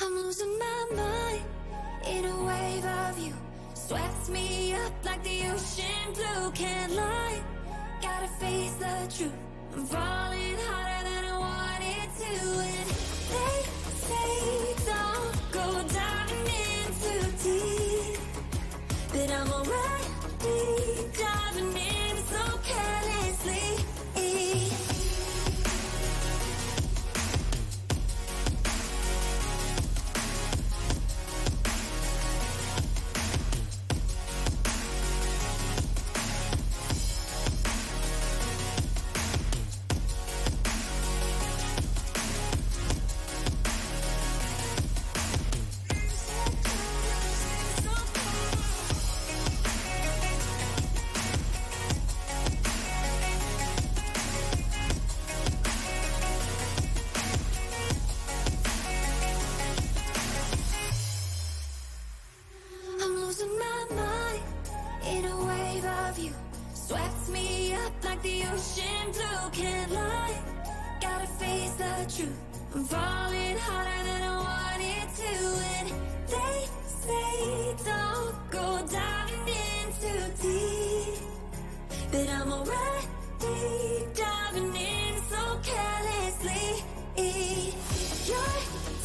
I'm losing my mind in a wave of you. Swept me up like the ocean blue. Can't lie, gotta face the truth. I'm falling harder than I wanted to. And they say don't go diving in too deep, but I'm already diving in so carelessly. I'm falling harder than I wanted to. And they say don't go diving in too deep, but I'm already diving in so carelessly. Your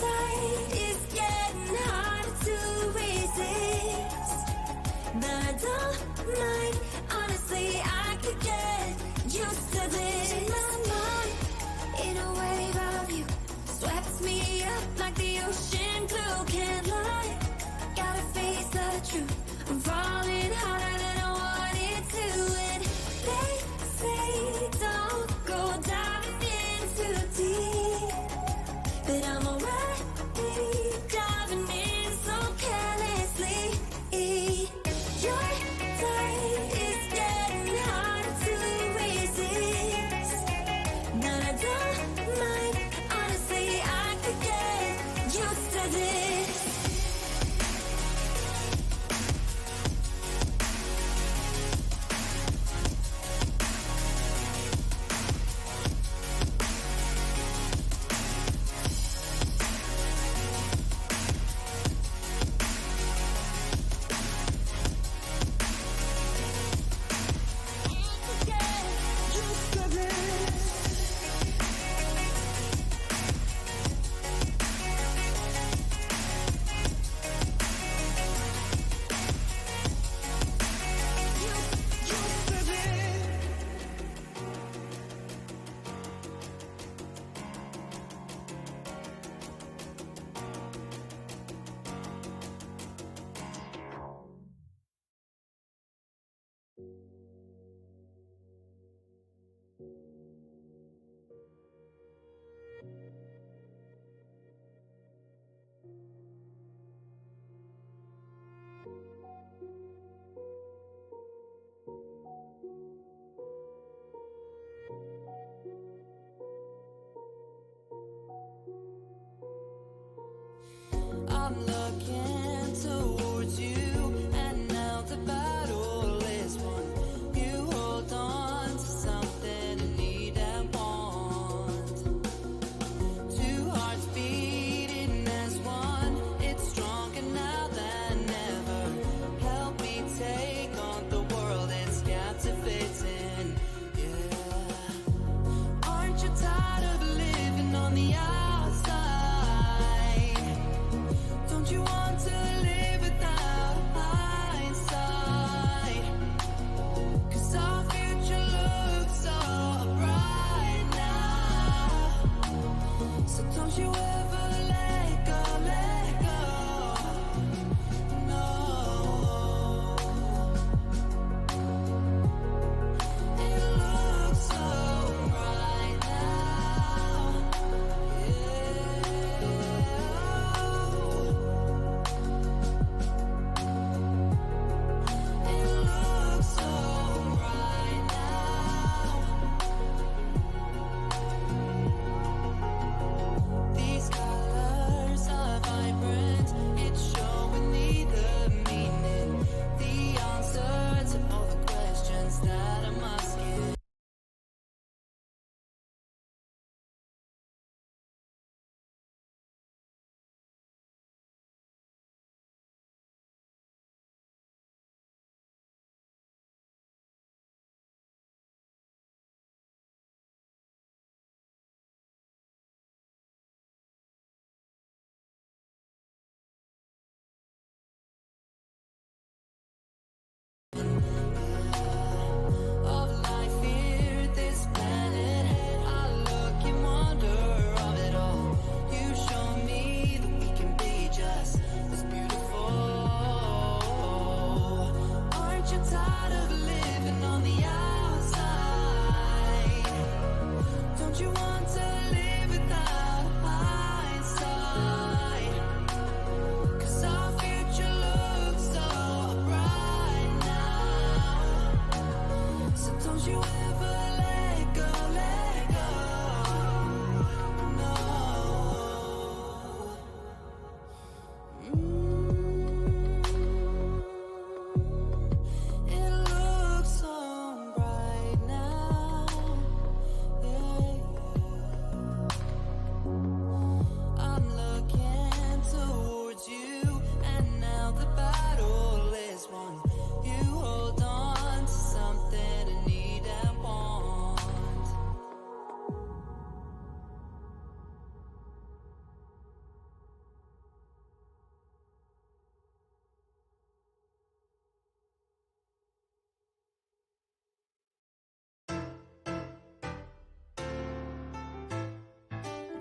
tide is getting harder to resist, but I don't mind. Honestly, I could get used to this. In my mind, in a wave of you, swept me up like the ocean blue. Can't lie, gotta face the truth. I'm falling harder than I wanted to. And they say don't go diving in too deep, but I'm already diving in so carelessly. Your tide is getting harder to resist, but I don't mind. Honestly, I could get used to this. I'm looking towards you, and now the battle is won. You hold on to something I need and want. Two hearts beating as one. It's stronger now than ever. Help me take on the world it's captivating. Yeah. Aren't you tired of living on the outside? Don't you want to live without hindsight? 'Cause our future looks so bright now. So don't you ever let go, let go. No. It looks so bright now. Yeah. It looks so bright now. These colors are vibrant.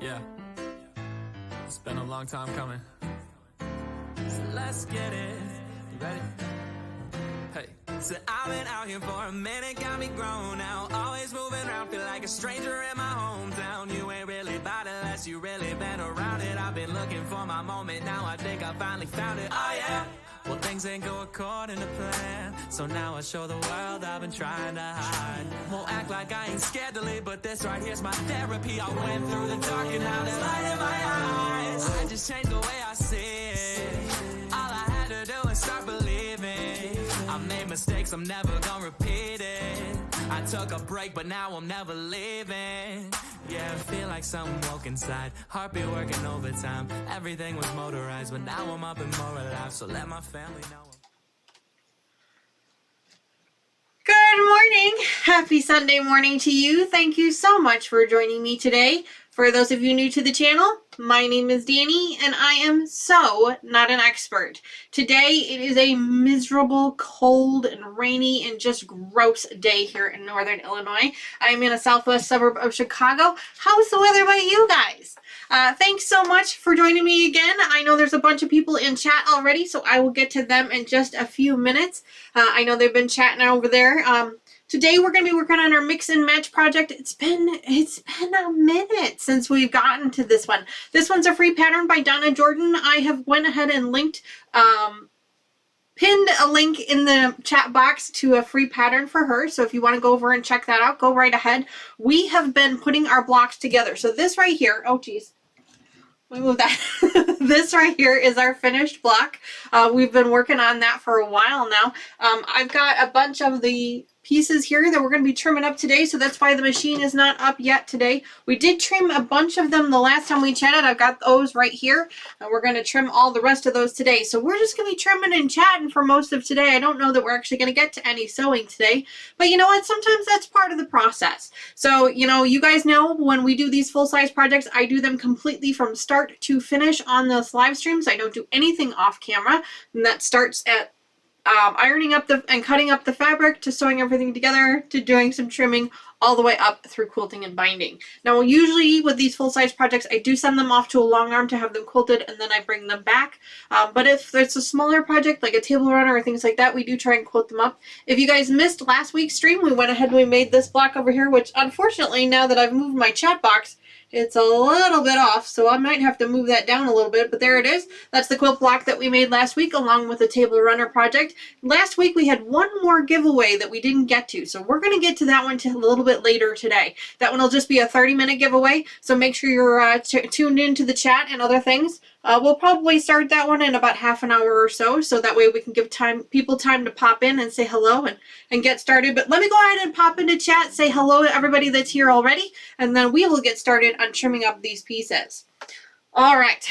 Yeah, it's been a long time coming. So let's get it. You ready? Hey. So I've been out here for a minute, got me grown now. Always moving around, feel like a stranger in my hometown. You ain't really about it unless you really been around it. I've been looking for my moment, now I think I finally found it. Oh yeah. Well, things ain't go according to plan, so now I show the world I've been trying to hide. Won't act like I ain't scared to leave, but this right here's my therapy. I went through the dark and now there's light in my eyes. I just changed the way I see it. All I had to do is start believing. I made mistakes, I'm never gonna repeat it. I took a break, but now I'm never leaving. Yeah, I feel like something woke inside. Heartbeat working overtime. Everything was motorized, but now I'm up and more alive. So let my family know. Good morning. Happy Sunday morning to you. Thank you so much for joining me today. For those of you new to the channel, my name is Danny and I am so not an expert. Today it is a miserable, cold and rainy and just gross day here in Northern Illinois. I'm in a southwest suburb of Chicago. How's the weather by you guys? Thanks so much for joining me again. I know there's a bunch of people in chat already, so I will get to them in just a few minutes. I know they've been chatting over there. Today we're going to be working on our mix and match project. It's been a minute since we've gotten to this one. This one's a free pattern by Donna Jordan. I have went ahead and linked, pinned a link in the chat box to a free pattern for her. So if you want to go over and check that out, go right ahead. We have been putting our blocks together. So this right here, oh geez. Let me move that. This right here is our finished block. We've been working on that for a while now. I've got a bunch of the pieces here that we're going to be trimming up today, so that's why the machine is not up yet today. We did trim a bunch of them the last time we chatted. I've got those right here, and we're going to trim all the rest of those today. So we're just going to be trimming and chatting for most of today. I don't know that we're actually going to get to any sewing today, but you know what? Sometimes that's part of the process. So, you know, you guys know when we do these full-size projects, I do them completely from start to finish on this live streams. I don't do anything off camera, and that starts at ironing up and cutting up the fabric to sewing everything together to doing some trimming all the way up through quilting and binding. Now usually with these full-size projects I do send them off to a long arm to have them quilted and then I bring them back. But if it's a smaller project like a table runner or things like that, we do try and quilt them up. If you guys missed last week's stream, we went ahead and we made this block over here, which unfortunately now that I've moved my chat box, it's a little bit off, so I might have to move that down a little bit, but there it is. That's the quilt block that we made last week along with the table runner project. Last week we had one more giveaway that we didn't get to, so we're going to get to that one a little bit later today. That one will just be a 30-minute giveaway, so make sure you're tuned into the chat and other things. We'll probably start that one in about half an hour or so that way we can give people time to pop in and say hello and get started. But let me go ahead and pop into chat, say hello to everybody that's here already, and then we will get started on trimming up these pieces. All right.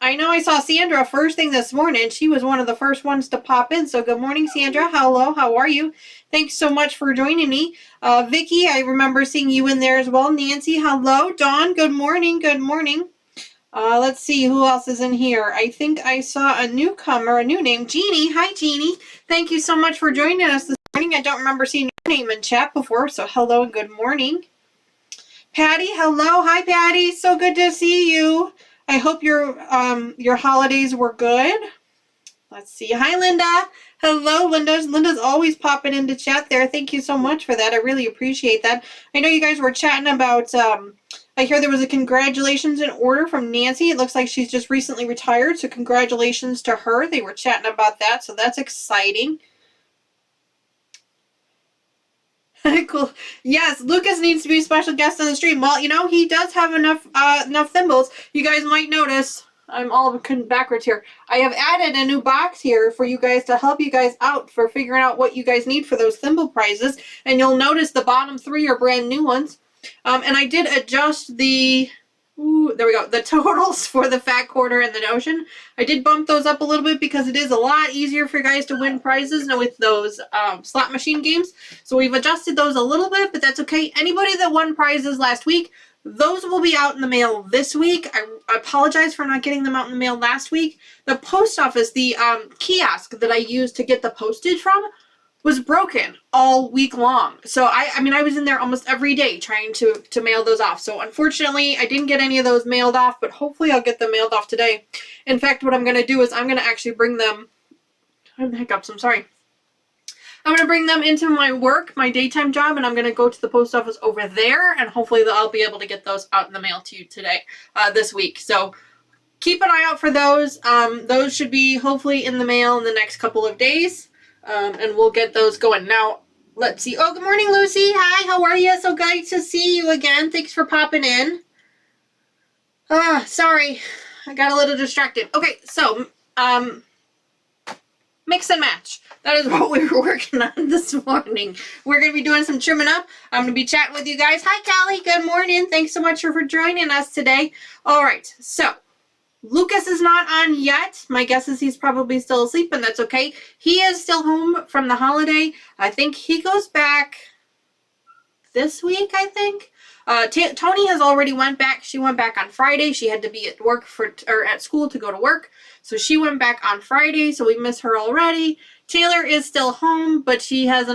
I know I saw Sandra first thing this morning. She was one of the first ones to pop in. So good morning, Sandra. Hello. How are you? Thanks so much for joining me. Vicky, I remember seeing you in there as well. Nancy, hello. Dawn, good morning. Good morning. Let's see who else is in here. I think I saw a newcomer, a new name, Jeannie. Hi, Jeannie. Thank you so much for joining us this morning. I don't remember seeing your name in chat before, so hello and good morning. Patty, hello. Hi, Patty. So good to see you. I hope your holidays were good. Let's see. Hi, Linda. Hello, Linda. Linda's always popping into chat there. Thank you so much for that. I really appreciate that. I know you guys were chatting about, I hear there was a congratulations in order from Nancy. It looks like she's just recently retired, so congratulations to her. They were chatting about that, so that's exciting. Cool. Yes, Lucas needs to be a special guest on the stream. Well, you know, he does have enough thimbles. You guys might notice, I'm all backwards here. I have added a new box here for you guys to help you guys out for figuring out what you guys need for those thimble prizes. And you'll notice the bottom three are brand new ones. And I did adjust the, there we go, the totals for the fat quarter and the notion. I did bump those up a little bit because it is a lot easier for you guys to win prizes with those slot machine games. So we've adjusted those a little bit, but that's okay. Anybody that won prizes last week, those will be out in the mail this week. I apologize for not getting them out in the mail last week. The post office, the kiosk that I used to get the postage from, was broken all week long. So I mean, I was in there almost every day trying to mail those off. So unfortunately, I didn't get any of those mailed off, but hopefully I'll get them mailed off today. In fact, what I'm going to do is I'm going to actually bring them, I have hiccups, I'm sorry. I'm going to bring them into my work, my daytime job, and I'm going to go to the post office over there, and hopefully I'll be able to get those out in the mail to you today, this week. So keep an eye out for those. Those should be hopefully in the mail in the next couple of days. And we'll get those going. Now, let's see. Oh, good morning, Lucy. Hi, how are you? So glad to see you again. Thanks for popping in. Sorry. I got a little distracted. Okay, so, mix and match. That is what we were working on this morning. We're going to be doing some trimming up. I'm going to be chatting with you guys. Hi, Callie. Good morning. Thanks so much for joining us today. All right, so Lucas is not on yet. My guess is he's probably still asleep, and that's okay. He is still home from the holiday. I think he goes back this week, I think. Tony has already went back. She went back on Friday. She had to be at work or at school to go to work. So she went back on Friday, so we miss her already. Taylor is still home, but she has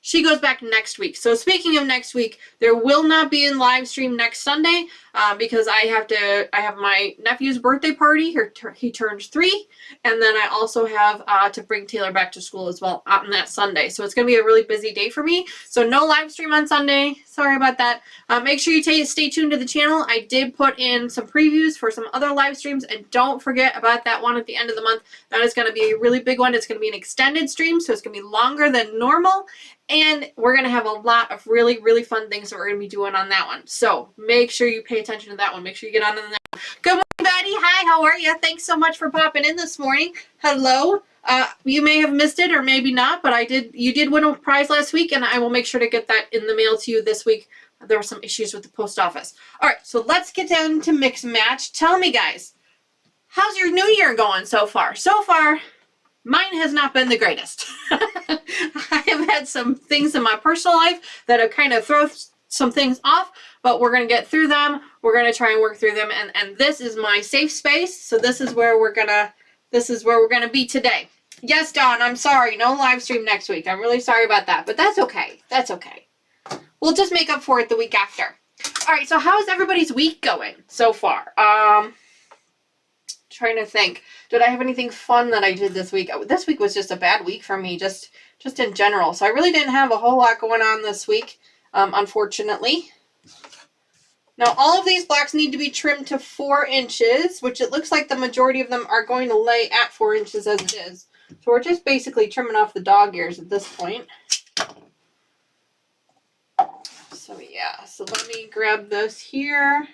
she goes back next week. So speaking of next week, there will not be a live stream next Sunday because I have my nephew's birthday party. He turns 3, and then I also have to bring Taylor back to school as well on that Sunday. So it's going to be a really busy day for me. So no live stream on Sunday. Sorry about that. Make sure you stay tuned to the channel. I did put in some previews for some other live streams, and don't forget about that one at the end of the month. That is going to be a really big one. It's going to be an extended stream, so it's going to be longer than normal. And we're going to have a lot of really, really fun things that we're going to be doing on that one. So make sure you pay attention to that one. Make sure you get on to that one. Good morning, Betty. Hi, how are you? Thanks so much for popping in this morning. Hello. You may have missed it or maybe not, but you did win a prize last week, and I will make sure to get that in the mail to you this week. There were some issues with the post office. All right, so let's get down to mix and match. Tell me, guys, how's your new year going so far? So far, mine has not been the greatest. I have had some things in my personal life that have kind of thrown some things off, but we're going to get through them. We're going to try and work through them, and this is my safe space. So this is where we're going to be today. Yes, Dawn, I'm sorry. No live stream next week. I'm really sorry about that, but that's okay. That's okay. We'll just make up for it the week after. All right, so how's everybody's week going so far? Trying to think. Did I have anything fun that I did this week? This week was just a bad week for me, just in general. So I really didn't have a whole lot going on this week, unfortunately. Now, all of these blocks need to be trimmed to 4 inches, which it looks like the majority of them are going to lay at 4 inches as it is. So we're just basically trimming off the dog ears at this point. So yeah, so let me grab this here.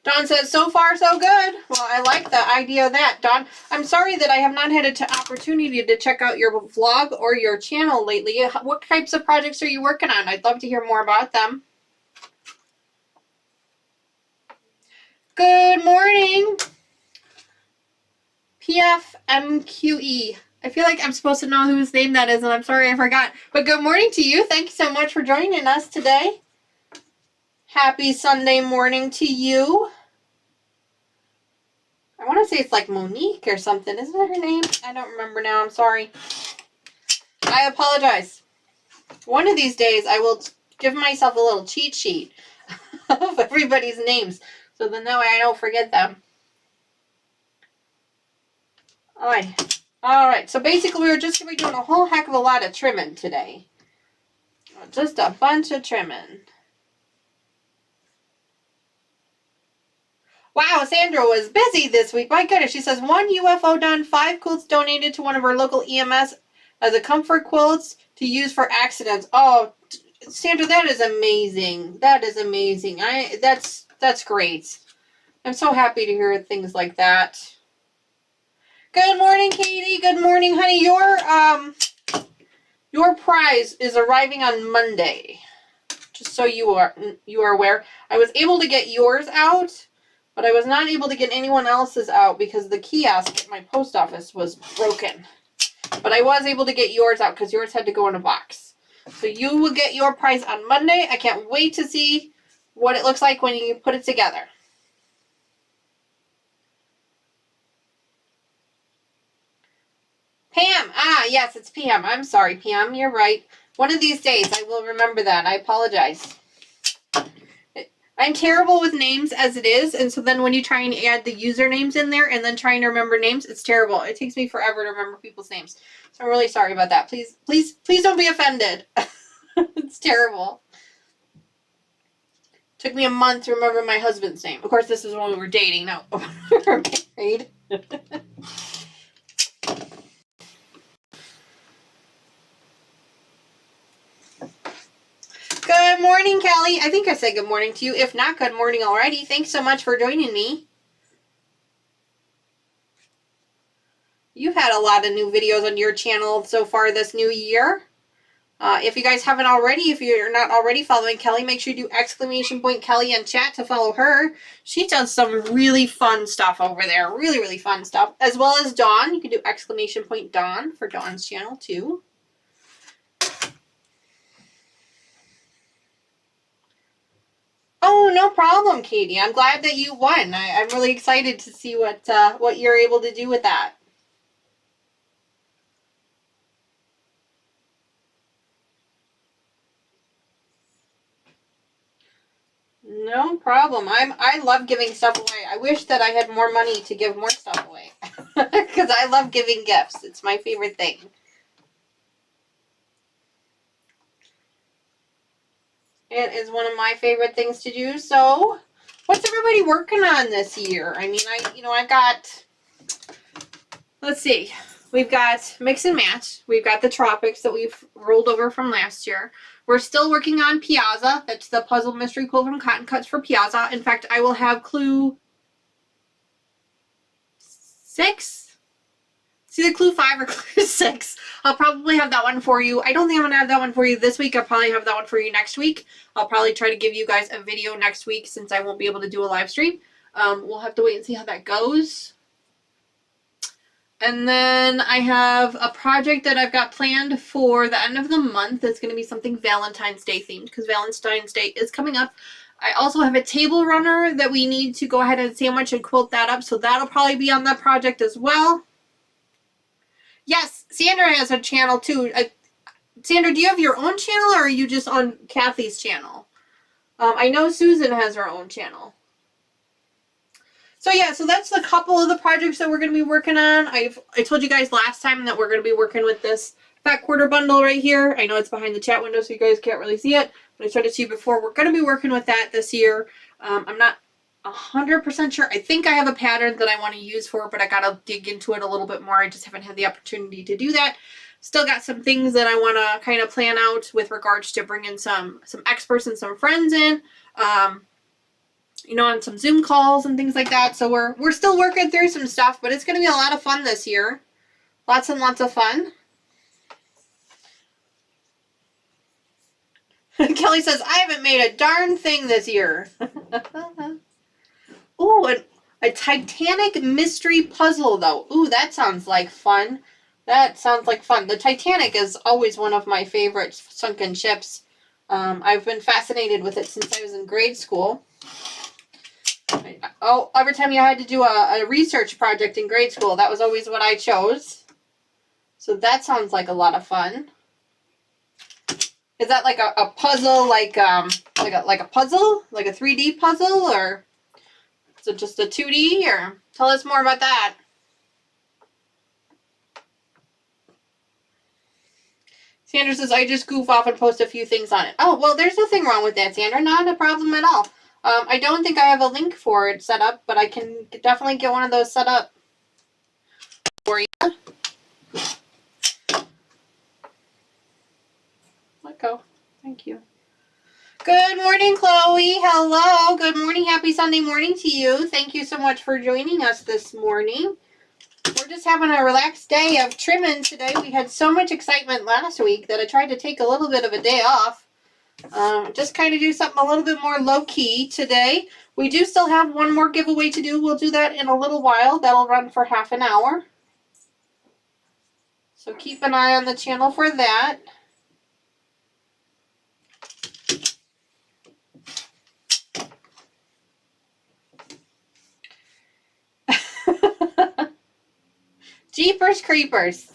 Dawn says, so far so good. Well, I like the idea of that, Dawn. I'm sorry that I have not had an opportunity to check out your vlog or your channel lately. What types of projects are you working on? I'd love to hear more about them. Good morning, PFMQE. I feel like I'm supposed to know whose name that is, and I'm sorry I forgot. But good morning to you. Thank you so much for joining us today. Happy Sunday morning to you. I want to say it's like Monique or something. Isn't that her name? I don't remember now. I'm sorry. I apologize. One of these days, I will give myself a little cheat sheet of everybody's names, so then that way I don't forget them. All right. So basically, we're just going to be doing a whole heck of a lot of trimming today. Just a bunch of trimming. Wow, Sandra was busy this week. My goodness, she says 1 UFO done, 5 quilts donated to one of our local EMS as a comfort quilts to use for accidents. Oh, Sandra, that is amazing. That is amazing. That's great. I'm so happy to hear things like that. Good morning, Katie. Good morning, honey. Your prize is arriving on Monday. Just so you are aware. I was able to get yours out, but I was not able to get anyone else's out because the kiosk at my post office was broken. But I was able to get yours out because yours had to go in a box. So you will get your prize on Monday. I can't wait to see what it looks like when you put it together. Pam. Ah, yes, it's Pam. I'm sorry, Pam. You're right. One of these days, I will remember that. I apologize. I'm terrible with names as it is, and so then when you try and add the usernames in there and then trying to remember names, it's terrible. It takes me forever to remember people's names. So I'm really sorry about that. Please, please, please don't be offended. It's terrible. Took me a month to remember my husband's name. Of course, this is when we were dating. No, we were married. Good morning, Kelly. I think I said good morning to you. If not, good morning already. Thanks so much for joining me. You've had a lot of new videos on your channel so far this new year. If you guys haven't already, if you're not already following Kelly, make sure you do ! Kelly in chat to follow her. She does some really fun stuff over there. Really, really fun stuff. As well as Dawn. You can do ! Dawn for Dawn's channel too. Oh, no problem, Katie. I'm glad that you won. I'm really excited to see what you're able to do with that. No problem. I love giving stuff away. I wish that I had more money to give more stuff away. Because I love giving gifts. It's my favorite thing. It is one of my favorite things to do. So, what's everybody working on this year? I mean, I've got, let's see. We've got Mix and Match. We've got the Tropics that we've rolled over from last year. We're still working on Piazza. That's the Puzzle Mystery Quilt from Cotton Cuts for Piazza. In fact, I will have clue 6? It's either clue 5 or clue 6. I'll probably have that one for you. I don't think I'm going to have that one for you this week. I'll probably have that one for you next week. I'll probably try to give you guys a video next week since I won't be able to do a live stream. We'll have to wait and see how that goes. And then I have a project that I've got planned for the end of the month. That's going to be something Valentine's Day themed because Valentine's Day is coming up. I also have a table runner that we need to go ahead and sandwich and quilt that up. So that'll probably be on that project as well. Yes, Sandra has a channel too. Sandra, do you have your own channel or are you just on Kathy's channel? I know Susan has her own channel. So yeah, so that's a couple of the projects that we're going to be working on. I told you guys last time that we're going to be working with this fat quarter bundle right here. I know it's behind the chat window so you guys can't really see it, but I showed it to you before. We're going to be working with that this year. I'm not 100% sure. I think I have a pattern that I want to use for it, but I got to dig into it a little bit more. I just haven't had the opportunity to do that. Still got some things that I want to kind of plan out with regards to bringing some experts and some friends in. You know, on some Zoom calls and things like that. So we're still working through some stuff, but it's going to be a lot of fun this year. Lots and lots of fun. Kelly says, I haven't made a darn thing this year. Ooh, a Titanic mystery puzzle, though. Ooh, that sounds like fun. That sounds like fun. The Titanic is always one of my favorite sunken ships. I've been fascinated with it since I was in grade school. Oh, every time you had to do a research project in grade school, that was always what I chose. So that sounds like a lot of fun. Is that like a puzzle, like a puzzle, like a 3D puzzle, or is it just a 2D? Or tell us more about that. Sandra says, I just goof off and post a few things on it. Oh, well, there's nothing wrong with that, Sandra. Not a problem at all. I don't think I have a link for it set up, but I can definitely get one of those set up for you. Let go. Thank you. Good morning, Chloe. Hello. Good morning. Happy Sunday morning to you. Thank you so much for joining us this morning. We're just having a relaxed day of trimming today. We had so much excitement last week that I tried to take a little bit of a day off. Just kind of do something a little bit more low-key today. We do still have one more giveaway to do. We'll do that in a little while. That'll run for half an hour. So keep an eye on the channel for that. Jeepers Creepers.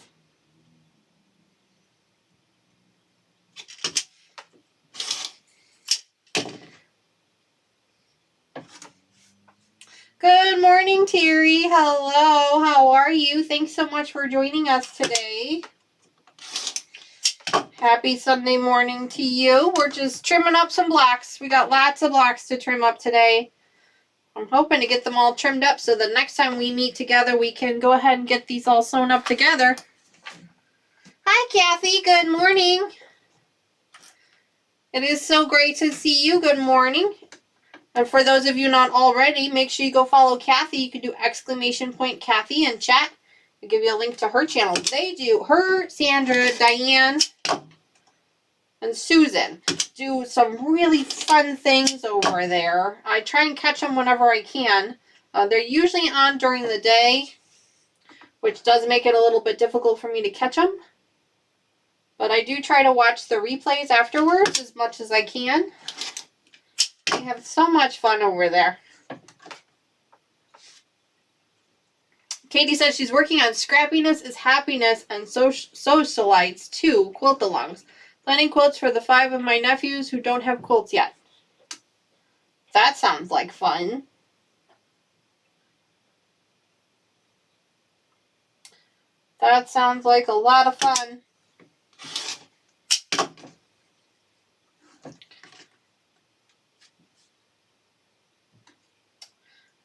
morning, Terry. Hello, how are you? Thanks so much for joining us today. Happy Sunday morning to you. We're just trimming up some blocks. We got lots of blocks to trim up today. I'm hoping to get them all trimmed up so the next time we meet together we can go ahead and get these all sewn up together. Hi, Kathy. Good morning. It is so great to see you. Good morning. And for those of you not already, make sure you go follow Kathy. You can do !Kathy in chat. I'll give you a link to her channel. They do, her, Sandra, Diane, and Susan do some really fun things over there. I try and catch them whenever I can. They're usually on during the day, which does make it a little bit difficult for me to catch them. But I do try to watch the replays afterwards as much as I can. They have so much fun over there. Katie says she's working on Scrappiness is Happiness and Socialites too, quilt-alongs. Planning quilts for the 5 of my nephews who don't have quilts yet. That sounds like fun. That sounds like a lot of fun.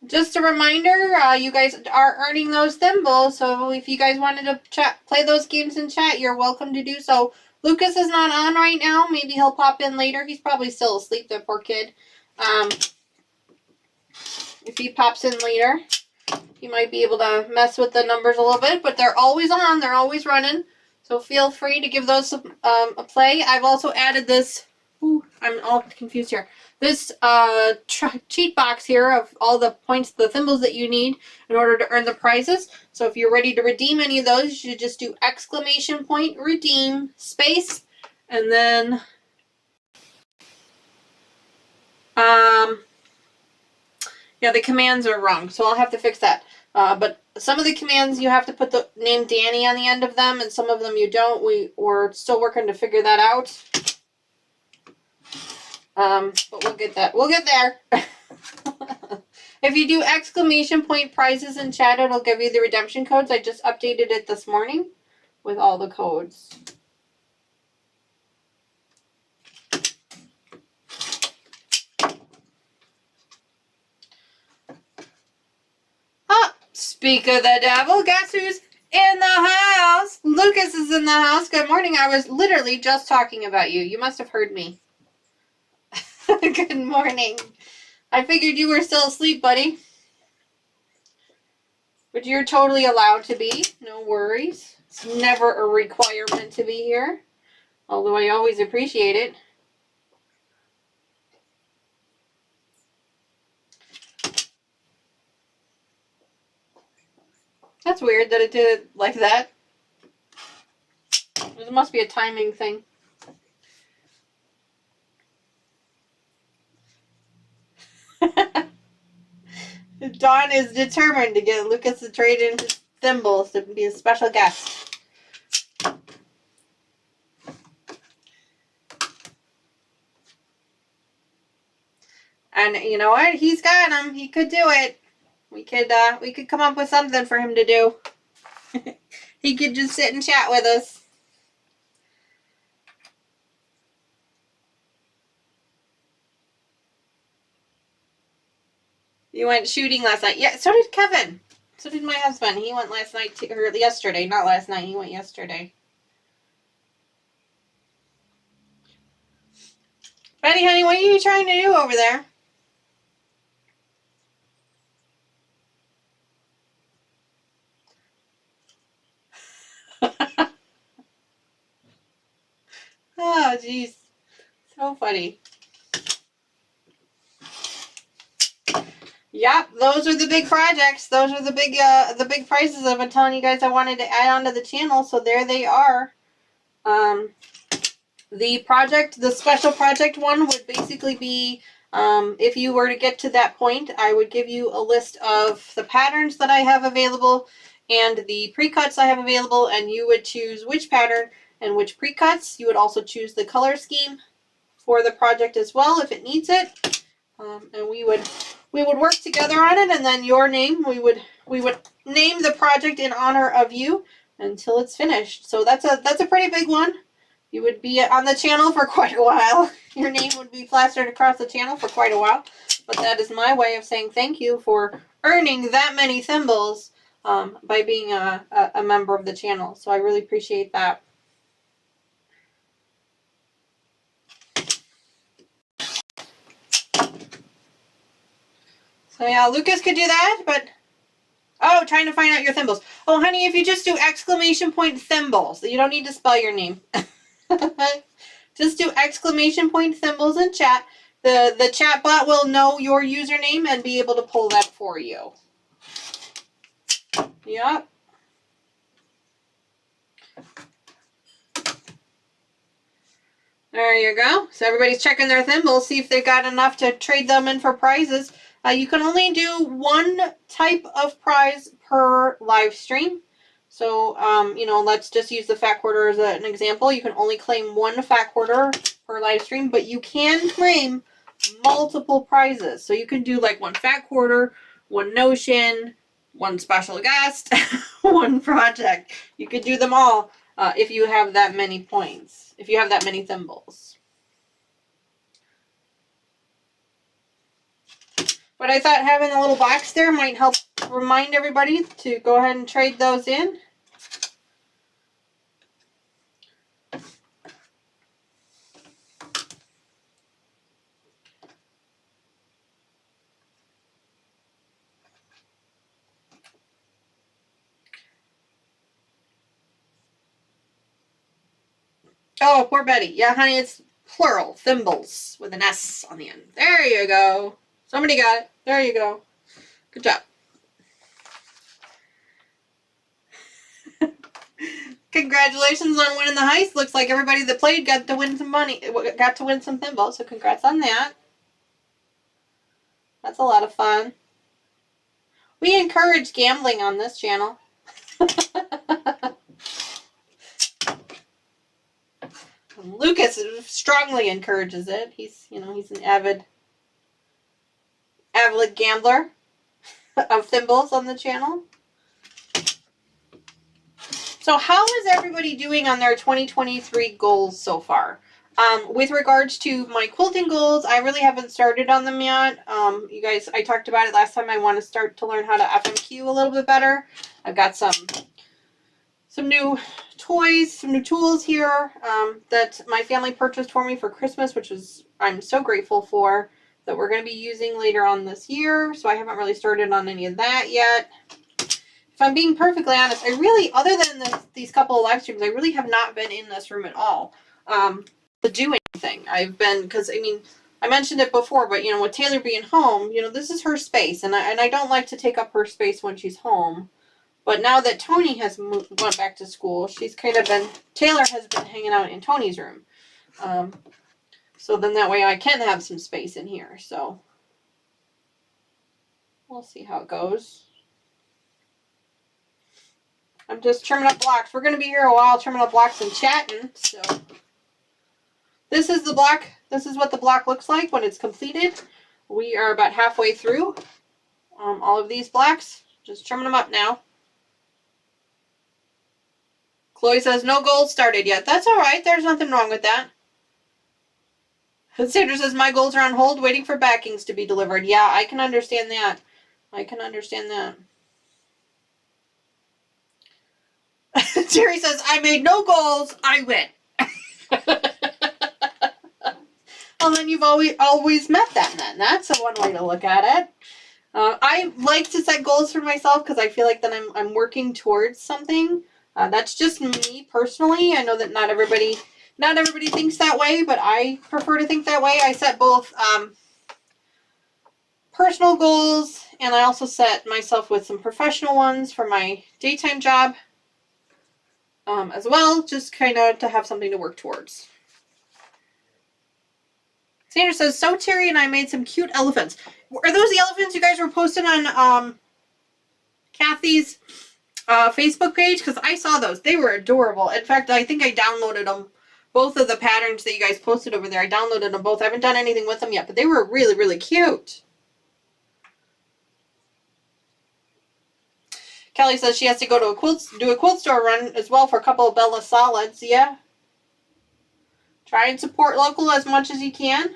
Just a reminder, you guys are earning those thimbles, so if you guys wanted to play those games in chat, you're welcome to do so. Lucas is not on right now. Maybe he'll pop in later. He's probably still asleep, that poor kid. If he pops in later, he might be able to mess with the numbers a little bit, but they're always on. They're always running, so feel free to give those a play. I've also added this. Ooh, I'm all confused here. This cheat box here of all the points, the thimbles that you need in order to earn the prizes. So if you're ready to redeem any of those, you should just do !redeem space, and then yeah, the commands are wrong, so I'll have to fix that. But some of the commands you have to put the name Danny on the end of them, and some of them you don't. We're still working to figure that out. But we'll get that. We'll get there. If you do !prizes in chat, it'll give you the redemption codes. I just updated it this morning with all the codes. Oh, speak of the devil, guess who's in the house? Lucas is in the house. Good morning. I was literally just talking about you. You must have heard me. Good morning. I figured you were still asleep, buddy. But you're totally allowed to be. No worries. It's never a requirement to be here. Although I always appreciate it. That's weird that it did it like that. It must be a timing thing. Dawn is determined to get Lucas to trade in his thimbles to be a special guest. And you know what? He's got him. He could do it. We could come up with something for him to do. He could just sit and chat with us. You went shooting last night. Yeah, so did Kevin. So did my husband. He went last night, or yesterday. Not last night, he went yesterday. Betty, honey, what are you trying to do over there? Oh, jeez. So funny. Yep, those are the big projects. Those are the big prices I've been telling you guys I wanted to add onto the channel, so there they are. The special project one would basically be, if you were to get to that point, I would give you a list of the patterns that I have available and the pre-cuts I have available, and you would choose which pattern and which pre-cuts. You would also choose the color scheme for the project as well if it needs it. And we would we would work together on it, and then your name, we would name the project in honor of you until it's finished. So that's a pretty big one. You would be on the channel for quite a while. Your name would be plastered across the channel for quite a while. But that is my way of saying thank you for earning that many thimbles by being a member of the channel. So I really appreciate that. So yeah, Lucas could do that, but... Oh, trying to find out your thimbles. Oh, honey, if you just do exclamation point thimbles, you don't need to spell your name. Just do exclamation point thimbles in chat. The chat bot will know your username and be able to pull that for you. Yep. There you go. So everybody's checking their thimbles, see if they got enough to trade them in for prizes. You can only do one type of prize per live stream. So, you know, let's just use the fat quarter as an example. You can only claim one fat quarter per live stream, but you can claim multiple prizes. So you can do like one fat quarter, one notion, one special guest, one project. You could do them all if you have that many points, if you have that many thimbles. But I thought having a little box there might help remind everybody to go ahead and trade those in. Oh, poor Betty. Yeah, honey, it's plural. Thimbles with an S on the end. There you go. Somebody got it. There you go. Good job. Congratulations on winning the heist. Looks like everybody that played got to win some money, got to win some thimbles, so congrats on that. That's a lot of fun. We encourage gambling on this channel. Lucas strongly encourages it. He's, you know, he's an avid gambler of thimbles on the channel. So how is everybody doing on their 2023 goals so far? With regards to my quilting goals, I really haven't started on them yet. You guys, I talked about it last time. I want to start to learn how to FMQ a little bit better. I've got some new toys, some new tools here that my family purchased for me for Christmas, which is I'm so grateful for, that we're going to be using later on this year. So I haven't really started on any of that yet. If I'm being perfectly honest, I really, other than these couple of live streams, I really have not been in this room at all to do anything. I've been, because I mean, I mentioned it before, but you know, with Taylor being home, you know, this is her space, and I don't like to take up her space when she's home. But now that Tony has went back to school, she's kind of been, Taylor has been hanging out in Tony's room. So then that way I can have some space in here. So we'll see how it goes. I'm just trimming up blocks. We're going to be here a while trimming up blocks and chatting. So this is the block. This is what the block looks like when it's completed. We are about halfway through all of these blocks. Just trimming them up now. Chloe says, no goals started yet. That's all right. There's nothing wrong with that. Sandra says, my goals are on hold, waiting for backings to be delivered. Yeah, I can understand that. I can understand that. Jerry says, I made no goals. I win. Well, then you've always met them then. That's one way to look at it. I like to set goals for myself because I feel like then I'm working towards something. That's just me personally. I know that not everybody thinks that way, but I prefer to think that way. I set both personal goals, and I also set myself with some professional ones for my daytime job as well, just kind of to have something to work towards. Sandra says, so Terry and I made some cute elephants. Are those the elephants you guys were posting on Kathy's Facebook page? Because I saw those. They were adorable. In fact, I think I downloaded them. Both of the patterns that you guys posted over there, I downloaded them both. I haven't done anything with them yet, but they were really, really cute. Kelly says she has to go to do a quilt store run as well for a couple of Bella Solids. Yeah. Try and support local as much as you can.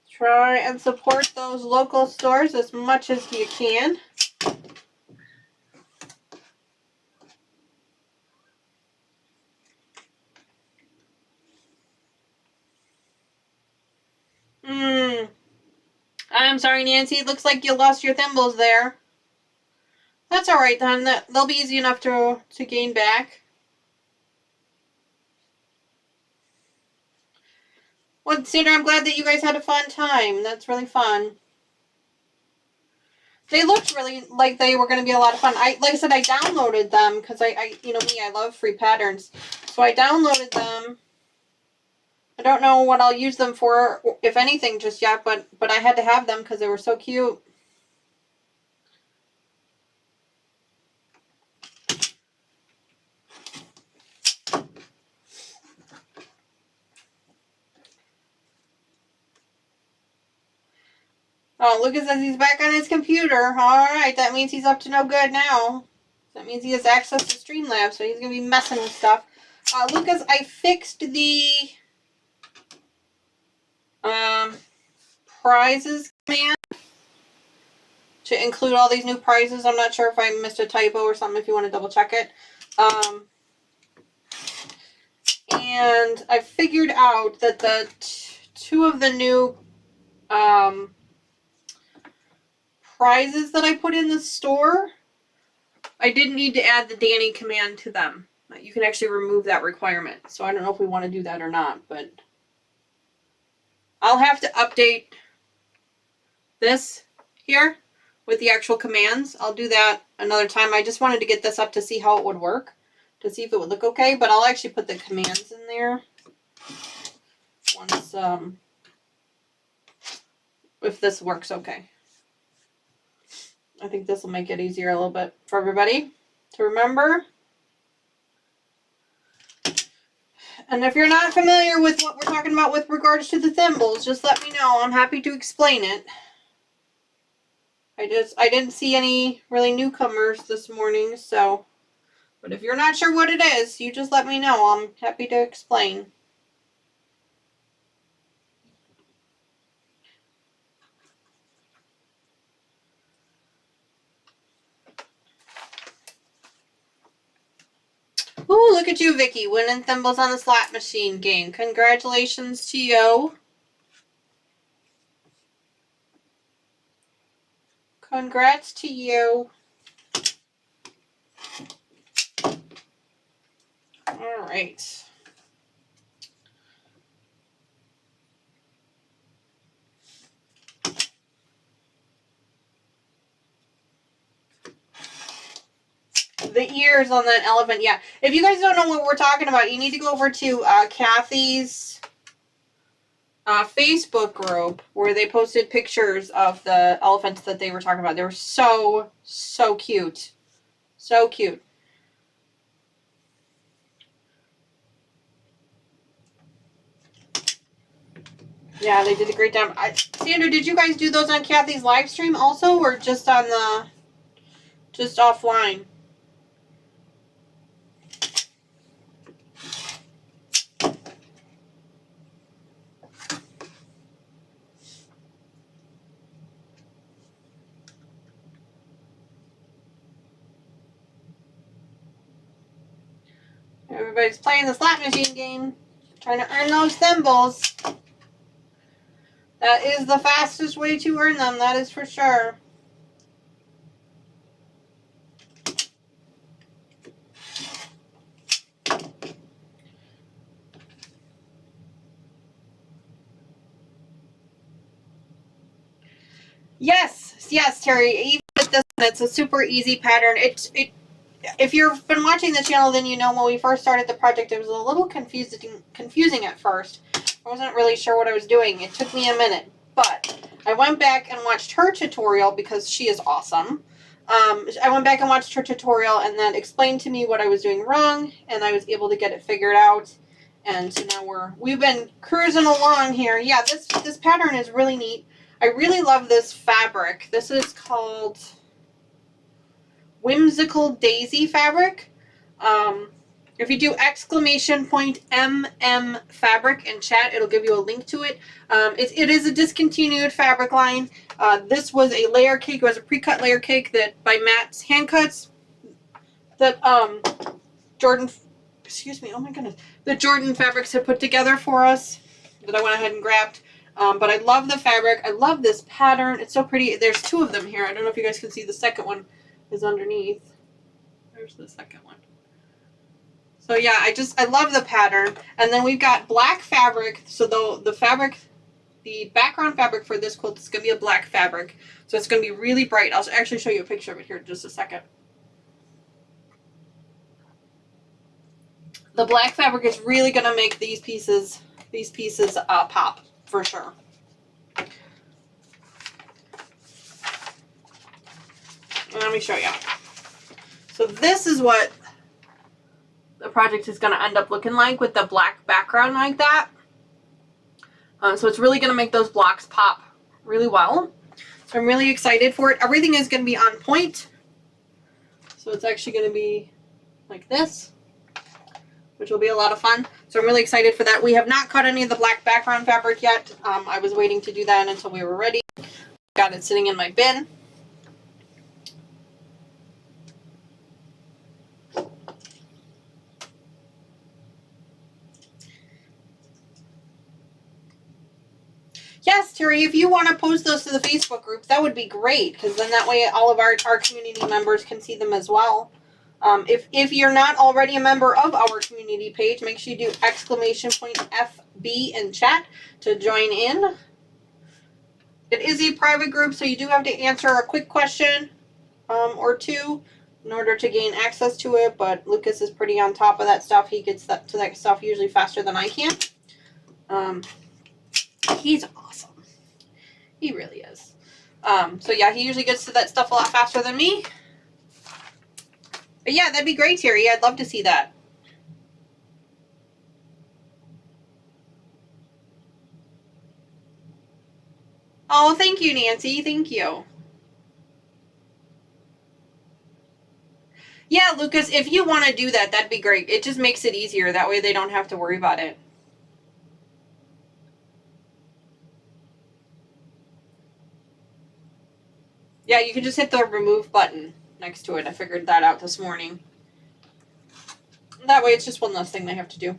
Try and support those local stores as much as you can. I'm sorry, Nancy. It looks like you lost your thimbles there. That's alright then. They'll be easy enough to gain back. Well, Sandra, I'm glad that you guys had a fun time. That's really fun. They looked really like they were going to be a lot of fun. Like I said, I downloaded them because you know me, I love free patterns. So I downloaded them. I don't know what I'll use them for, if anything, just yet, but I had to have them because they were so cute. Oh, Lucas says he's back on his computer. Alright, that means he's up to no good now. That means he has access to Streamlabs, so he's going to be messing with stuff. Lucas, I fixed the prizes command to include all these new prizes. I'm not sure if I missed a typo or something, if you want to double check it. And I figured out that the two of the new prizes that I put in the store, I didn't need to add the Danny command to them. You can actually remove that requirement. So I don't know if we want to do that or not, but I'll have to update this here with the actual commands. I'll do that another time. I just wanted to get this up to see how it would work, to see if it would look okay, but I'll actually put the commands in there once, if this works okay. I think this will make it easier a little bit for everybody to remember. And if you're not familiar with what we're talking about with regards to the thimbles, just let me know. I'm happy to explain it. I didn't see any really newcomers this morning, so. But if you're not sure what it is, you just let me know. I'm happy to explain. Ooh, look at you, Vicky, winning thimbles on the slot machine game. Congratulations to you. Congrats to you. All right. The ears on that elephant, yeah. If you guys don't know what we're talking about, you need to go over to Kathy's Facebook group where they posted pictures of the elephants that they were talking about. They were so, so cute. So cute. Yeah, they did a great job. Sandra, did you guys do those on Kathy's live stream also, or just on the, just offline? Everybody's playing the slot machine game, trying to earn those thimbles. That is the fastest way to earn them, that is for sure. Yes, Terry. Even with this one, it's a super easy pattern. If you've been watching the channel, then you know when we first started the project, it was a little confusing at first. I wasn't really sure what I was doing. It took me a minute, but I went back and watched her tutorial because she is awesome. I went back and watched her tutorial, and that explained to me what I was doing wrong, and I was able to get it figured out. And so now we've been cruising along here. Yeah, this pattern is really neat. I really love this fabric. This is called Whimsical Daisy fabric. If you do !MM fabric in chat, it'll give you a link to it. It is a discontinued fabric line. This was a layer cake. It was a pre-cut layer cake that by Matt's Hand Cuts that Jordan, excuse me, oh my goodness, the Jordan Fabrics had put together for us that I went ahead and grabbed. But I love the fabric. I love this pattern. It's so pretty. There's two of them here. I don't know if you guys can see. The second one is underneath. There's the second one. So yeah, I love the pattern. And then we've got black fabric. So the background fabric for this quilt is going to be a black fabric. So it's going to be really bright. I'll actually show you a picture of it here in just a second. The black fabric is really going to make these pieces pop for sure. Let me show you. So this is what the project is going to end up looking like with the black background like that. So it's really going to make those blocks pop really well. So I'm really excited for it. Everything is going to be on point. So it's actually going to be like this, which will be a lot of fun. So I'm really excited for that. We have not cut any of the black background fabric yet. I was waiting to do that until we were ready. Got it sitting in my bin. Yes, Terry, if you want to post those to the Facebook group, that would be great, because then that way all of our community members can see them as well. If you're not already a member of our community page, make sure you do !FB in chat to join in. It is a private group, so you do have to answer a quick question or two in order to gain access to it, but Lucas is pretty on top of that stuff. He gets to that stuff usually faster than I can. He's awesome. He really is. So yeah, he usually gets to that stuff a lot faster than me. But yeah, that'd be great, Terry. I'd love to see that. Oh, thank you, Nancy. Thank you. Yeah, Lucas, if you want to do that, that'd be great. It just makes it easier. That way they don't have to worry about it. Yeah, you can just hit the remove button next to it. I figured that out this morning. That way it's just one less thing they have to do.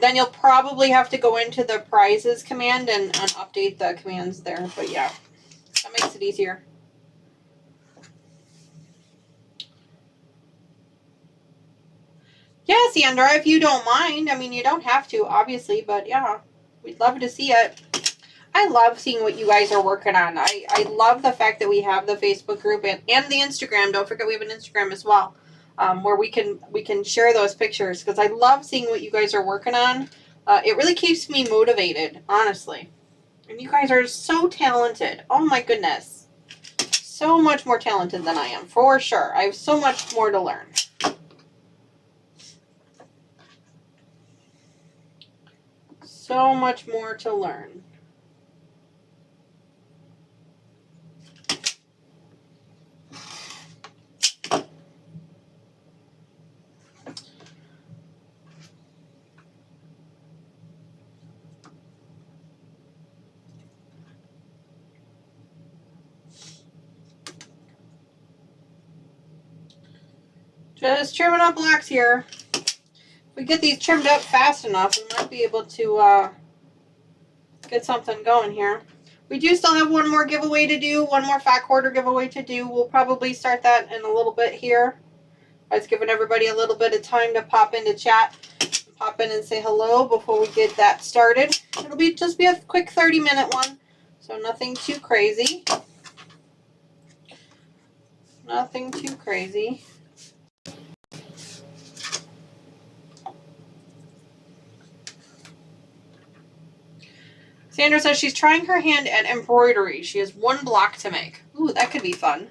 Then you'll probably have to go into the prizes command and update the commands there. But yeah, that makes it easier. Yeah, Sandra, if you don't mind. I mean, you don't have to, obviously, but yeah, we'd love to see it. I love seeing what you guys are working on. I love the fact that we have the Facebook group and the Instagram. Don't forget we have an Instagram as well, where we can share those pictures, because I love seeing what you guys are working on. It really keeps me motivated, honestly. And you guys are so talented. Oh my goodness. So much more talented than I am, for sure. I have so much more to learn. So much more to learn. Just trimming up blocks here. If we get these trimmed up fast enough, we might be able to get something going here. We do still have one more giveaway to do, one more fat quarter giveaway to do. We'll probably start that in a little bit here. I was giving everybody a little bit of time to pop into chat, pop in and say hello before we get that started. It'll just be a quick 30-minute one, so nothing too crazy. Nothing too crazy. Sandra says she's trying her hand at embroidery. She has one block to make. Ooh, that could be fun.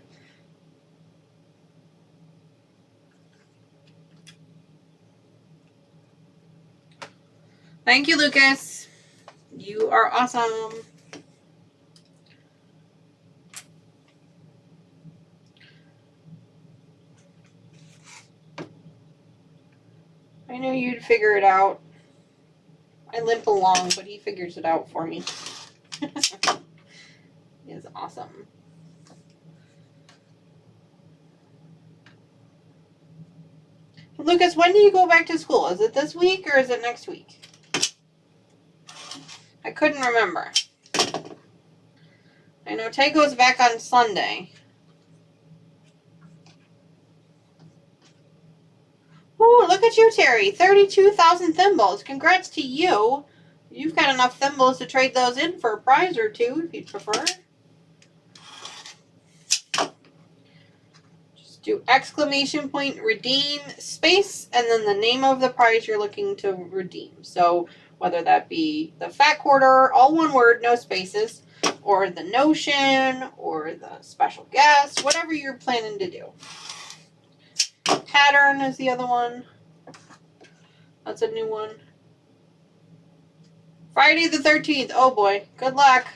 Thank you, Lucas. You are awesome. I knew you'd figure it out. I limp along, but he figures it out for me. He is awesome. Lucas, when do you go back to school? Is it this week or is it next week? I couldn't remember. I know Tay goes back on Sunday. Ooh, look at you, Terry. 32,000 thimbles. Congrats to you. You've got enough thimbles to trade those in for a prize or two if you'd prefer. Just do exclamation point, redeem, space, and then the name of the prize you're looking to redeem. So whether that be the fat quarter, all one word, no spaces, or the notion, or the special guest, whatever you're planning to do. Pattern is the other one. That's a new one. Friday the 13th. Oh boy. Good luck.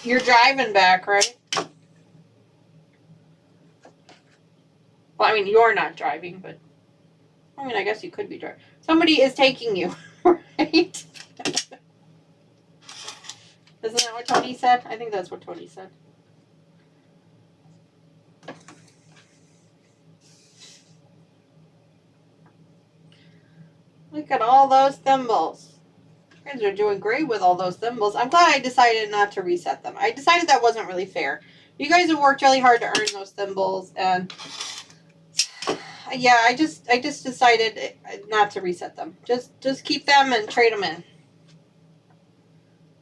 You're driving back, right? Well, I mean, you're not driving, but I mean, I guess you could be driving. Somebody is taking you, right? Isn't that what Tony said? I think that's what Tony said. Look at all those thimbles. You guys are doing great with all those thimbles. I'm glad I decided not to reset them. I decided that wasn't really fair. You guys have worked really hard to earn those thimbles, and yeah, I just decided not to reset them. Just keep them and trade them in.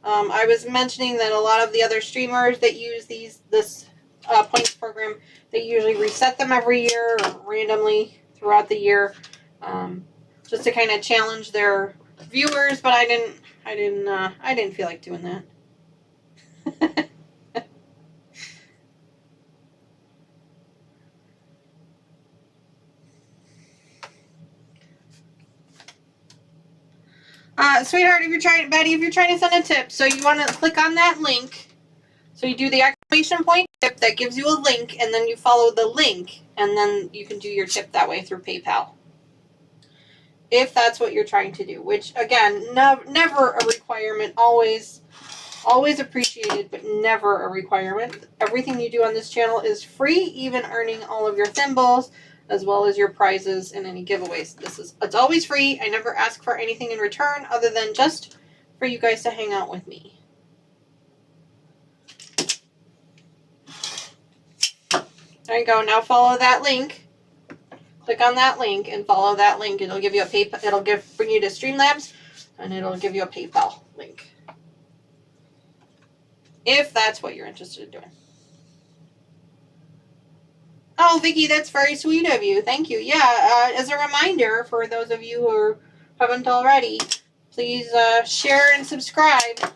I was mentioning that a lot of the other streamers that use this points program, they usually reset them every year or randomly throughout the year, just to kind of challenge their viewers. But I didn't feel like doing that. Sweetheart, Betty, if you're trying to send a tip, so you want to click on that link. So you do the exclamation point tip that gives you a link, and then you follow the link, and then you can do your tip that way through PayPal. If that's what you're trying to do, which again, never a requirement, always appreciated, but never a requirement. Everything you do on this channel is free, even earning all of your thimbles, as well as your prizes and any giveaways. It's always free. I never ask for anything in return other than just for you guys to hang out with me. There you go. Now follow that link. Click on that link and follow that link. It'll give you a PayPal. It'll bring you to Streamlabs, and it'll give you a PayPal link. If that's what you're interested in doing. Oh, Vicky, that's very sweet of you. Thank you. Yeah, as a reminder for those of you who haven't already, please share and subscribe.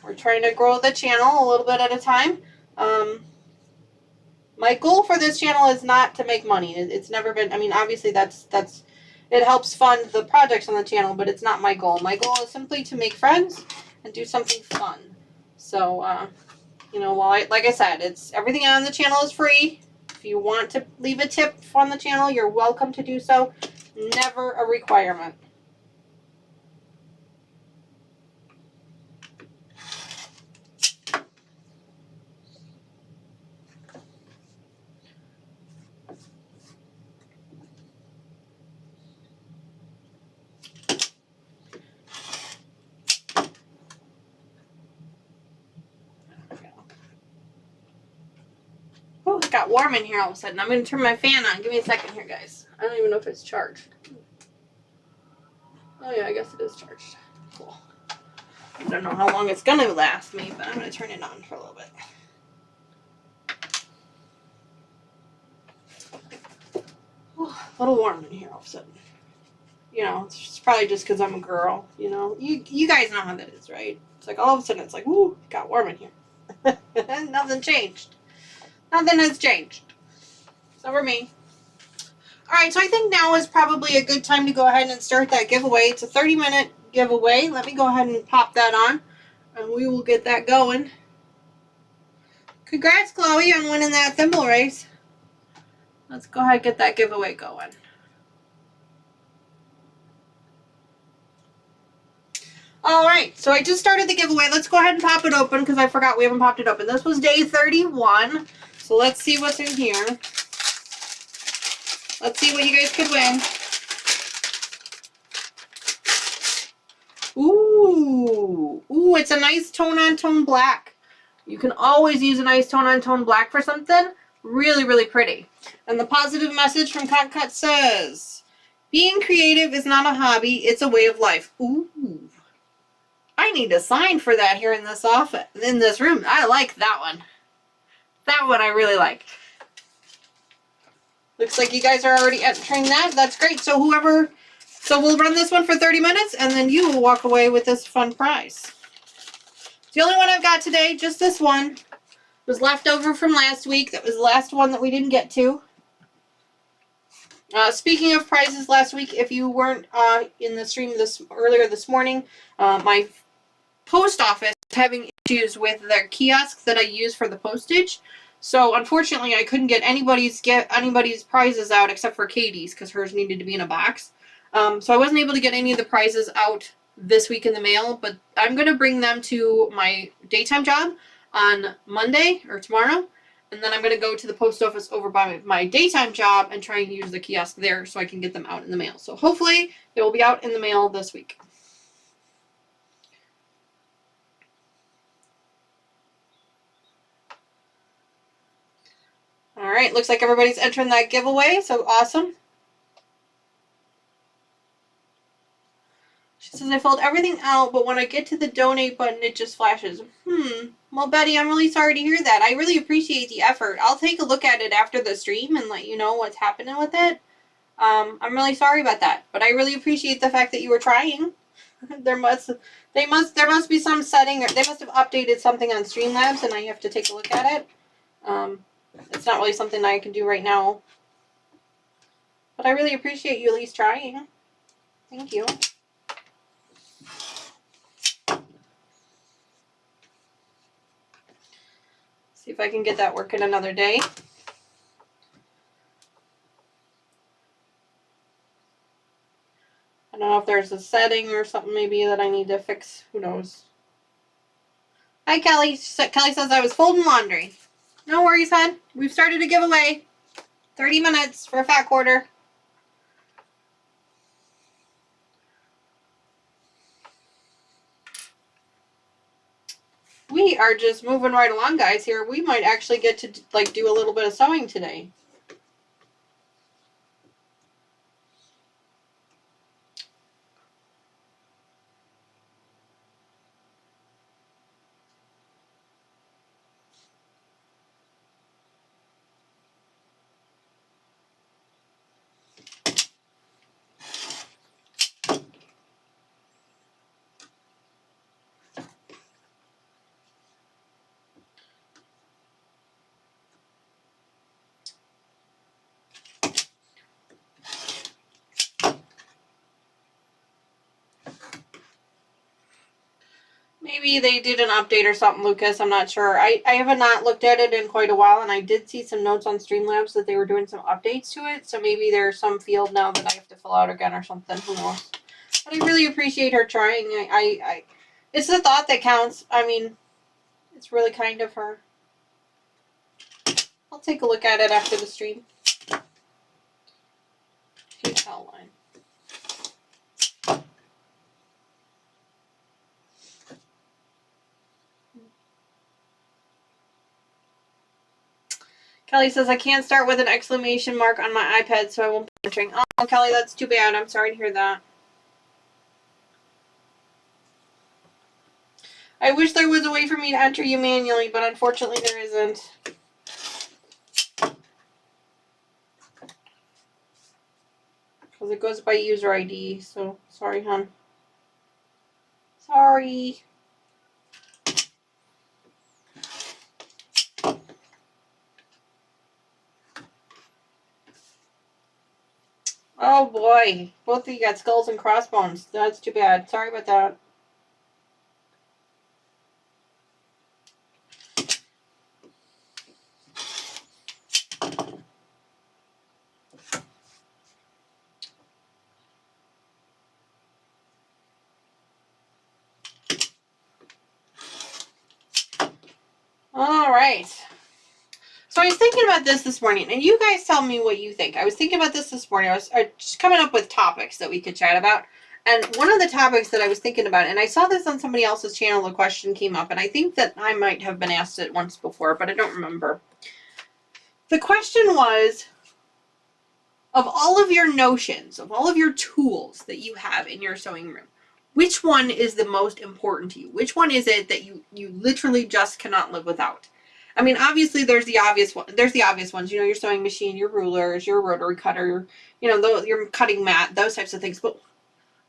We're trying to grow the channel a little bit at a time. My goal for this channel is not to make money. It's never been. I mean, obviously it helps fund the projects on the channel, but it's not my goal. My goal is simply to make friends and do something fun. So, you know, like I said, everything on the channel is free. If you want to leave a tip on the channel, you're welcome to do so. Never a requirement. Oh, it got warm in here all of a sudden. I'm going to turn my fan on. Give me a second here, guys. I don't even know if it's charged. Oh, yeah, I guess it is charged. Cool. I don't know how long it's going to last me, but I'm going to turn it on for a little bit. Oh, a little warm in here all of a sudden. You know, it's probably just because I'm a girl, you know. You guys know how that is, right? It's like all of a sudden it's like, woo, it got warm in here. Nothing changed. Nothing has changed. So for me. Alright, so I think now is probably a good time to go ahead and start that giveaway. It's a 30-minute giveaway. Let me go ahead and pop that on, and we will get that going. Congrats, Chloe, on winning that thimble race. Let's go ahead and get that giveaway going. Alright, so I just started the giveaway. Let's go ahead and pop it open because I forgot we haven't popped it open. This was day 31, so let's see what's in here. Let's see what you guys could win. Ooh, it's a nice tone-on-tone black. You can always use a nice tone-on-tone black for something. Really, really pretty. And the positive message from Cut says, being creative is not a hobby, it's a way of life. Ooh. I need a sign for that here in this office, in this room. I like that one. That one I really like. Looks like you guys are already entering that. That's great. So we'll run this one for 30 minutes, and then you will walk away with this fun prize. It's the only one I've got today, just this one. It was left over from last week. That was the last one that we didn't get to. Speaking of prizes last week, if you weren't in the stream earlier this morning, my post office is having issues with their kiosks that I use for the postage. So unfortunately, I couldn't get anybody's prizes out except for Katie's because hers needed to be in a box. So I wasn't able to get any of the prizes out this week in the mail, but I'm going to bring them to my daytime job on Monday or tomorrow, and then I'm going to go to the post office over by my daytime job and try and use the kiosk there so I can get them out in the mail. So hopefully they will be out in the mail this week. Alright, looks like everybody's entering that giveaway, so awesome. She says, I filled everything out, but when I get to the donate button, it just flashes. Well, Betty, I'm really sorry to hear that. I really appreciate the effort. I'll take a look at it after the stream and let you know what's happening with it. I'm really sorry about that, but I really appreciate the fact that you were trying. There must be some setting, or they must have updated something on Streamlabs, and I have to take a look at it. It's not really something I can do right now. But I really appreciate you at least trying. Thank you. See if I can get that working another day. I don't know if there's a setting or something maybe that I need to fix. Who knows? Hi, Kelly. Kelly says I was folding laundry. No worries, hon. We've started a giveaway. 30 minutes for a fat quarter. We are just moving right along, guys, here. We might actually get to, like, do a little bit of sewing today. Maybe they did an update or something, Lucas. I'm not sure. I have not looked at it in quite a while, and I did see some notes on Streamlabs that they were doing some updates to it. So maybe there's some field now that I have to fill out again or something. Who knows? But I really appreciate her trying. It's the thought that counts. I mean, it's really kind of her. I'll take a look at it after the stream. Outline. Kelly says, I can't start with an exclamation mark on my iPad, so I won't be entering. Oh, Kelly, that's too bad. I'm sorry to hear that. I wish there was a way for me to enter you manually, but unfortunately there isn't. Because it goes by user ID, so sorry, hon. Sorry. Oh boy. Both of you got skulls and crossbones. That's too bad. Sorry about that. All right. So I was thinking about this morning, and you guys tell me what you think. I was thinking about this morning. I was just coming up with topics that we could chat about. And one of the topics that I was thinking about, and I saw this on somebody else's channel, the question came up, and I think that I might have been asked it once before, but I don't remember. The question was, of all of your notions, of all of your tools that you have in your sewing room, which one is the most important to you? Which one is it that you literally just cannot live without? I mean, obviously there's the obvious one. There's the obvious ones, you know, your sewing machine, your rulers, your rotary cutter, you know, your cutting mat, those types of things. But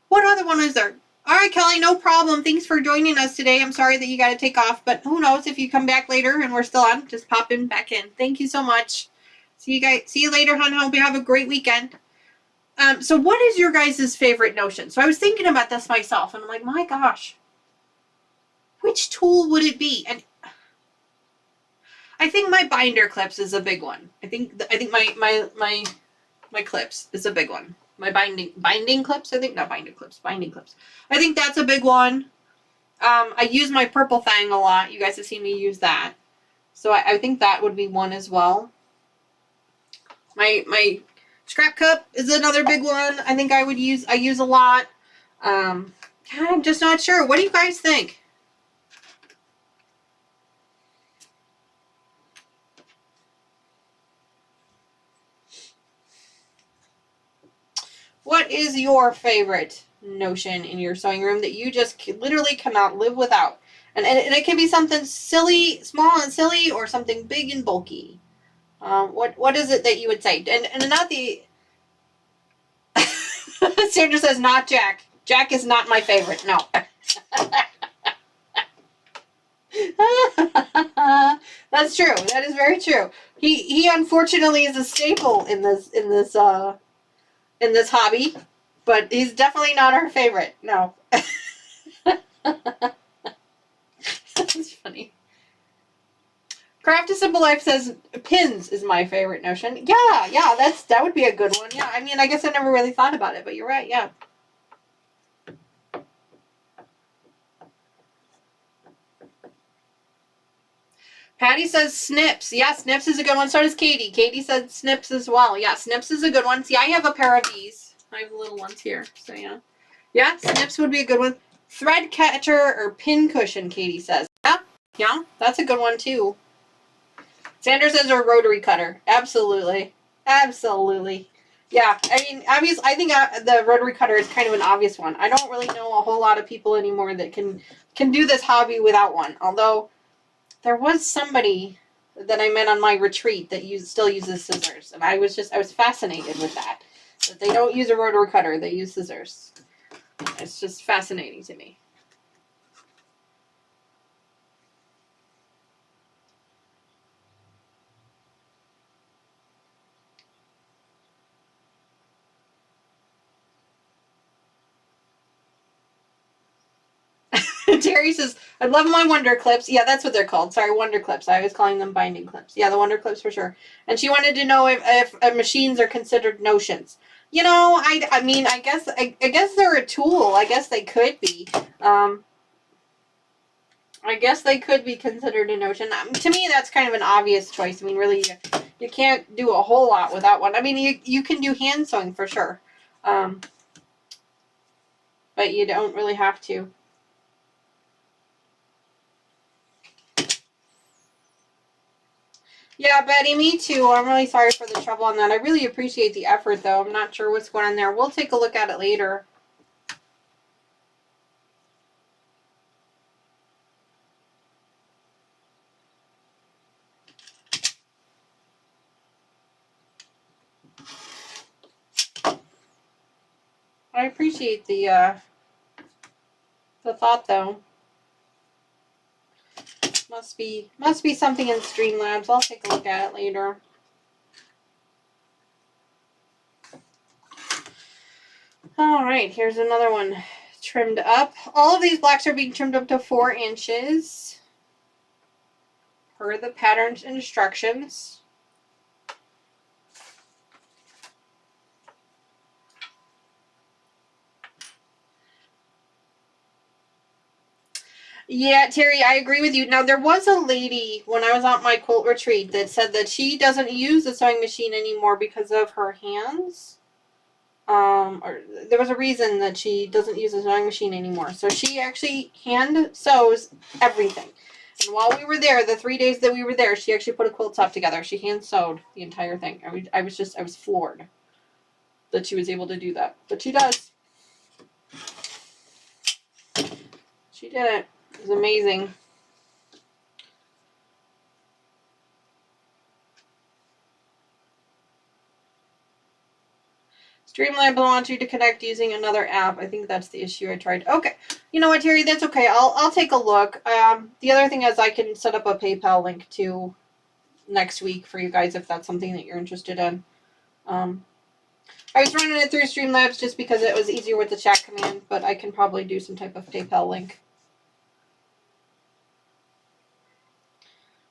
what other one is there? All right, Kelly, no problem. Thanks for joining us today. I'm sorry that you got to take off, but who knows, if you come back later and we're still on, just pop in back in. Thank you so much. See you later, hon. Hope you have a great weekend. So what is your guys' favorite notion? So I was thinking about this myself, and I'm like, my gosh, which tool would it be? And I think my binder clips is a big one. I think my clips is a big one. My binding clips, I think, not binding clips, binding clips. I think that's a big one. I use my purple Thang a lot. You guys have seen me use that. So I think that would be one as well. My scrap cup is another big one. I think I use a lot. I'm just not sure. What do you guys think? What is your favorite notion in your sewing room that you just literally cannot live without? And it can be something silly, small and silly, or something big and bulky. What is it that you would say? And not the... Sandra says, not Jack. Jack is not my favorite. No. That's true. That is very true. He unfortunately is a staple in this hobby, but he's definitely not our favorite. No. That's funny. Craft a Simple Life says pins is my favorite notion. Yeah, that would be a good one. Yeah, I mean, I guess I never really thought about it, but you're right. Yeah. Patty says snips. Yeah, snips is a good one. So does Katie. Katie said snips as well. Yeah, snips is a good one. See, I have a pair of these. I have little ones here. So, yeah. Yeah, snips would be a good one. Thread catcher or pin cushion, Katie says. Yeah, that's a good one too. Sandra says a rotary cutter. Absolutely. Absolutely. Yeah, I mean, obviously, I think the rotary cutter is kind of an obvious one. I don't really know a whole lot of people anymore that can do this hobby without one. Although, there was somebody that I met on my retreat that still uses scissors. And I was fascinated with that. That they don't use a rotary cutter, they use scissors. It's just fascinating to me. Terry says, I love my Wonder Clips. Yeah, that's what they're called. Sorry, Wonder Clips. I was calling them binding clips. Yeah, the Wonder Clips for sure. And she wanted to know if machines are considered notions. You know, I mean, I guess they're a tool. I guess they could be. I guess they could be considered a notion. To me, that's kind of an obvious choice. I mean, really, you can't do a whole lot without one. I mean, you can do hand sewing for sure. But you don't really have to. Yeah, Betty, me too. I'm really sorry for the trouble on that. I really appreciate the effort, though. I'm not sure what's going on there. We'll take a look at it later. I appreciate the thought, though. Must be something in Streamlabs. I'll take a look at it later. All right, here's another one trimmed up. All of these blocks are being trimmed up to 4 inches per the pattern's instructions. Yeah, Terry, I agree with you. Now, there was a lady when I was on my quilt retreat that said that she doesn't use the sewing machine anymore because of her hands. Or there was a reason that she doesn't use a sewing machine anymore. So she actually hand sews everything. And while we were there, the 3 days that we were there, she actually put a quilt top together. She hand sewed the entire thing. I was floored that she was able to do that. But she does. She did it. It was amazing. Streamlabs wants you to connect using another app. I think that's the issue I tried. Okay. You know what, Terry? That's okay. I'll take a look. The other thing is I can set up a PayPal link too next week for you guys if that's something that you're interested in. I was running it through Streamlabs just because it was easier with the chat command, but I can probably do some type of PayPal link.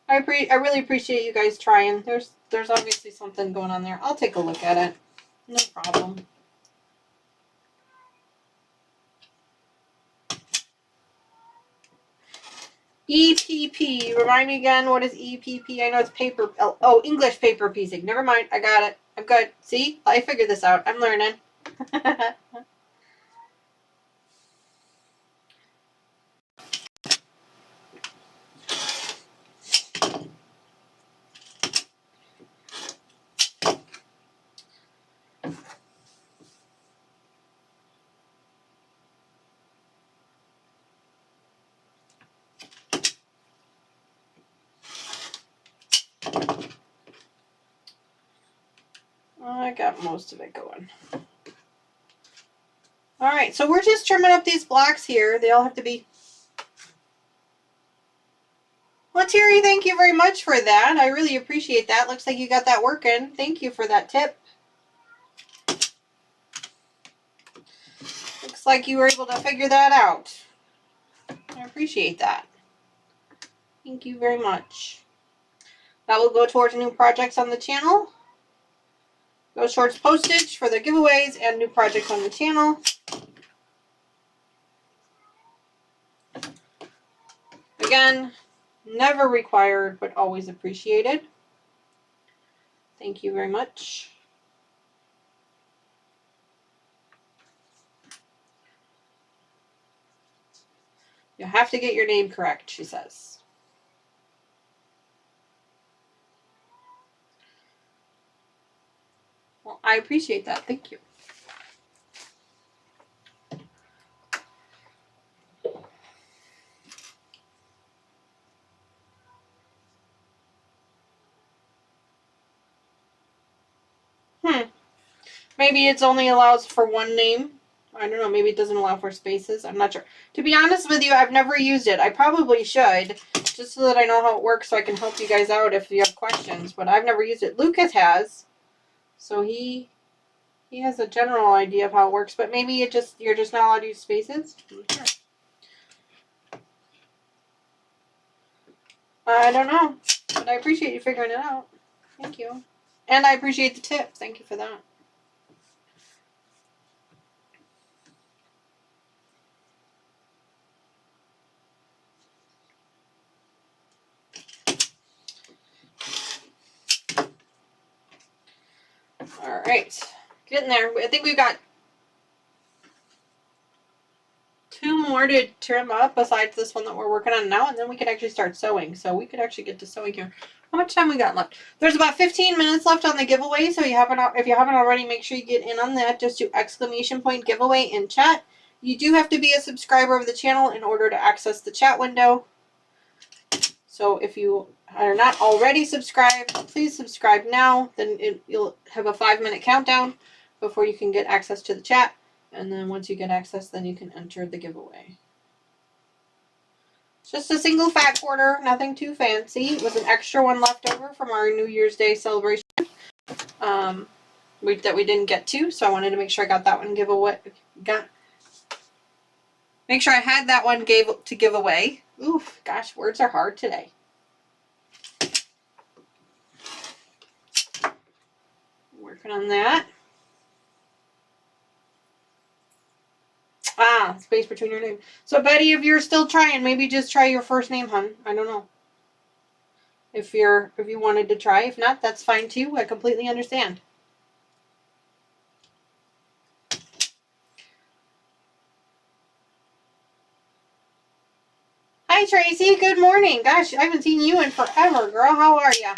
I really appreciate you guys trying. There's obviously something going on there. I'll take a look at it. No problem. EPP. Remind me again, what is EPP? I know it's paper. Oh, English paper piecing. Never mind. I got it. I'm good. See? I figured this out. I'm learning. I got most of it going. Alright, so we're just trimming up these blocks here. They all have to be... Well, Terry, thank you very much for that. I really appreciate that. Looks like you got that working. Thank you for that tip. Looks like you were able to figure that out. I appreciate that. Thank you very much. That will go towards new projects on the channel. Goes towards postage for the giveaways and new projects on the channel. Again, never required, but always appreciated. Thank you very much. You have to get your name correct, she says. Well, I appreciate that. Thank you. Maybe it's only allows for one name. I don't know. Maybe it doesn't allow for spaces. I'm not sure. To be honest with you, I've never used it. I probably should, just so that I know how it works so I can help you guys out if you have questions. But I've never used it. Lucas has. So he has a general idea of how it works. But maybe you're just not allowed to use spaces? I'm not sure. I don't know. But I appreciate you figuring it out. Thank you. And I appreciate the tip. Thank you for that. All right, getting there. I think we've got 2 more to trim up besides this one that we're working on now, and then we can actually start sewing. So we could actually get to sewing here. How much time we got left? There's about 15 minutes left on the giveaway, so if you haven't already, make sure you get in on that. Just do !giveaway in chat. You do have to be a subscriber of the channel in order to access the chat window. So if you are not already subscribed, please subscribe now. Then you'll have a 5-minute countdown before you can get access to the chat. And then once you get access, then you can enter the giveaway. It's just a single fat quarter, nothing too fancy. It was an extra one left over from our New Year's Day celebration. that we didn't get to, so I wanted to make sure I got that one make sure I had that one to give away. Oof, gosh, words are hard today. Working on that. Ah, space between your name. So Betty, if you're still trying, maybe just try your first name, hun. I don't know. If you wanted to try. If not, that's fine too. I completely understand. Hi Tracy, good morning. Gosh, I haven't seen you in forever, girl. How are ya?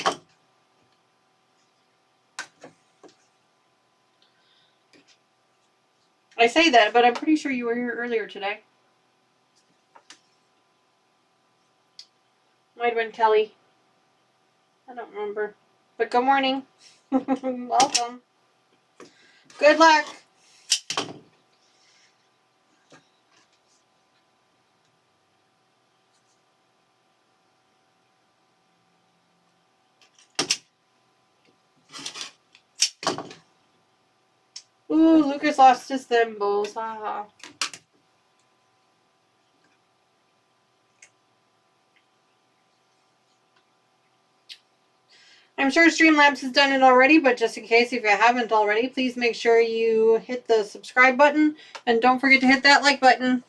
I say that, but I'm pretty sure you were here earlier today. Might have been Kelly. I don't remember. But good morning. Welcome. Good luck. Ooh, Lucas lost his thimbles. Haha. I'm sure Streamlabs has done it already, but just in case if you haven't already, please make sure you hit the subscribe button and don't forget to hit that like button.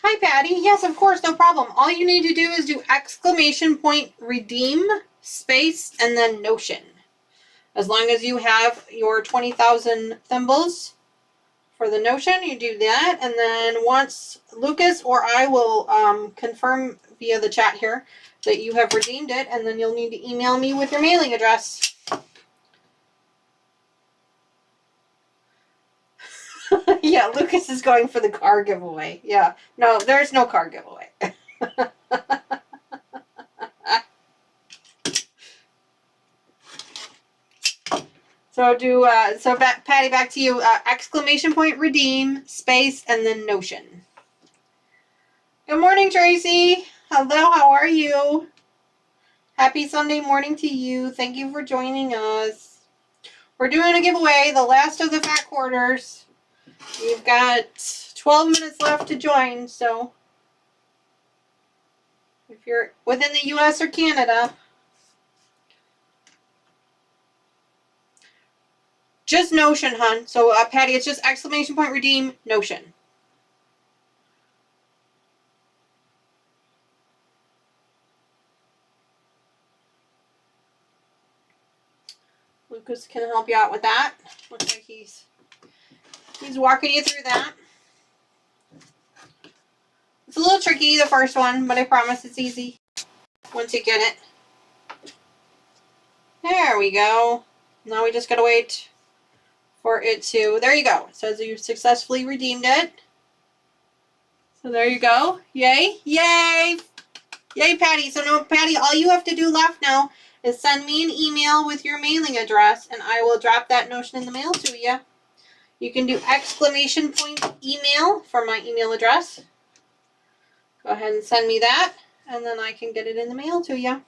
Hi Patty, yes of course, no problem. All you need to do is do !redeem space and then Notion. As long as you have your 20,000 thimbles for the Notion, you do that, and then once Lucas or I will confirm via the chat here that you have redeemed it, and then you'll need to email me with your mailing address. Yeah, Lucas is going for the car giveaway. Yeah, no, there's no car giveaway. So Patty, back to you. !redeem space and then Notion. Good morning, Tracy. Hello, how are you? Happy Sunday morning to you. Thank you for joining us. We're doing a giveaway, the last of the fat quarters. We've got 12 minutes left to join, so if you're within the US or Canada, just Notion, hun. So, Patty, it's just !redeem Notion. Lucas can help you out with that. Looks like he's walking you through that. It's a little tricky, the first one, but I promise it's easy once you get it. There we go. Now we just gotta wait for it to, there you go. It says you've successfully redeemed it. So there you go. Yay. Yay. Yay, Patty. So no, Patty, all you have to do left now is send me an email with your mailing address, and I will drop that Notion in the mail to you. You can do !email for my email address. Go ahead and send me that, and then I can get it in the mail to you.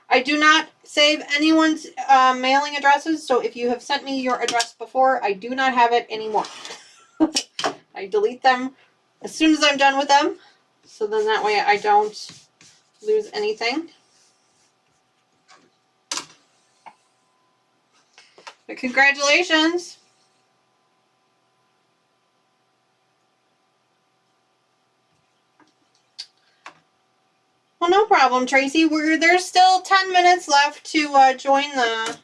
I do not save anyone's mailing addresses, so if you have sent me your address before, I do not have it anymore. I delete them as soon as I'm done with them, so then that way I don't lose anything. But congratulations. Well, no problem, Tracy. There's still 10 minutes left to join the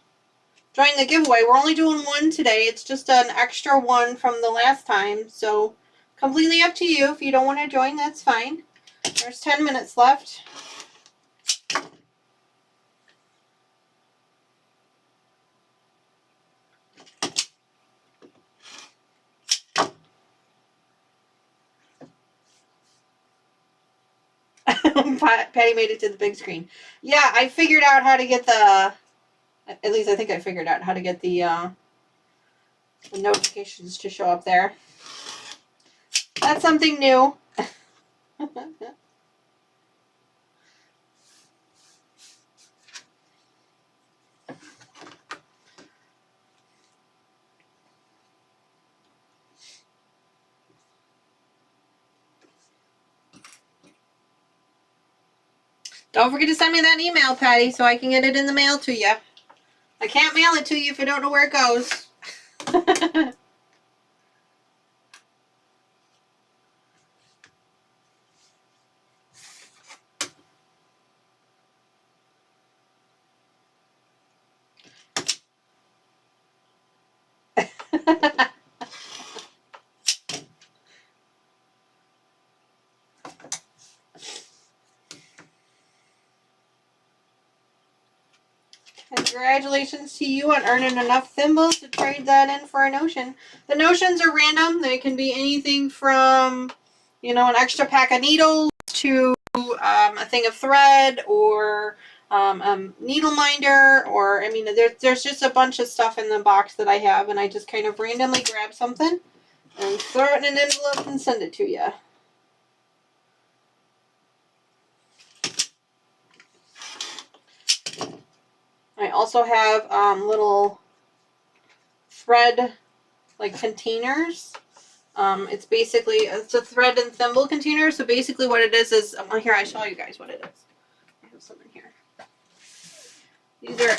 giveaway. We're only doing one today. It's just an extra one from the last time. So completely up to you. If you don't want to join, that's fine. There's 10 minutes left. Patty made it to the big screen. Yeah, I figured out how to get at least I think I figured out how to get the notifications to show up there. That's something new. Don't forget to send me that email, Patty, so I can get it in the mail to you. I can't mail it to you if I don't know where it goes. Congratulations to you on earning enough thimbles to trade that in for a notion. The notions are random. They can be anything from, you know, an extra pack of needles to a thing of thread or a needle minder, or, I mean, there's just a bunch of stuff in the box that I have, and I just kind of randomly grab something and throw it in an envelope and send it to you. I also have little thread like containers. It's a thread and thimble container. So basically what it is here, I show you guys what it is. I have some in here.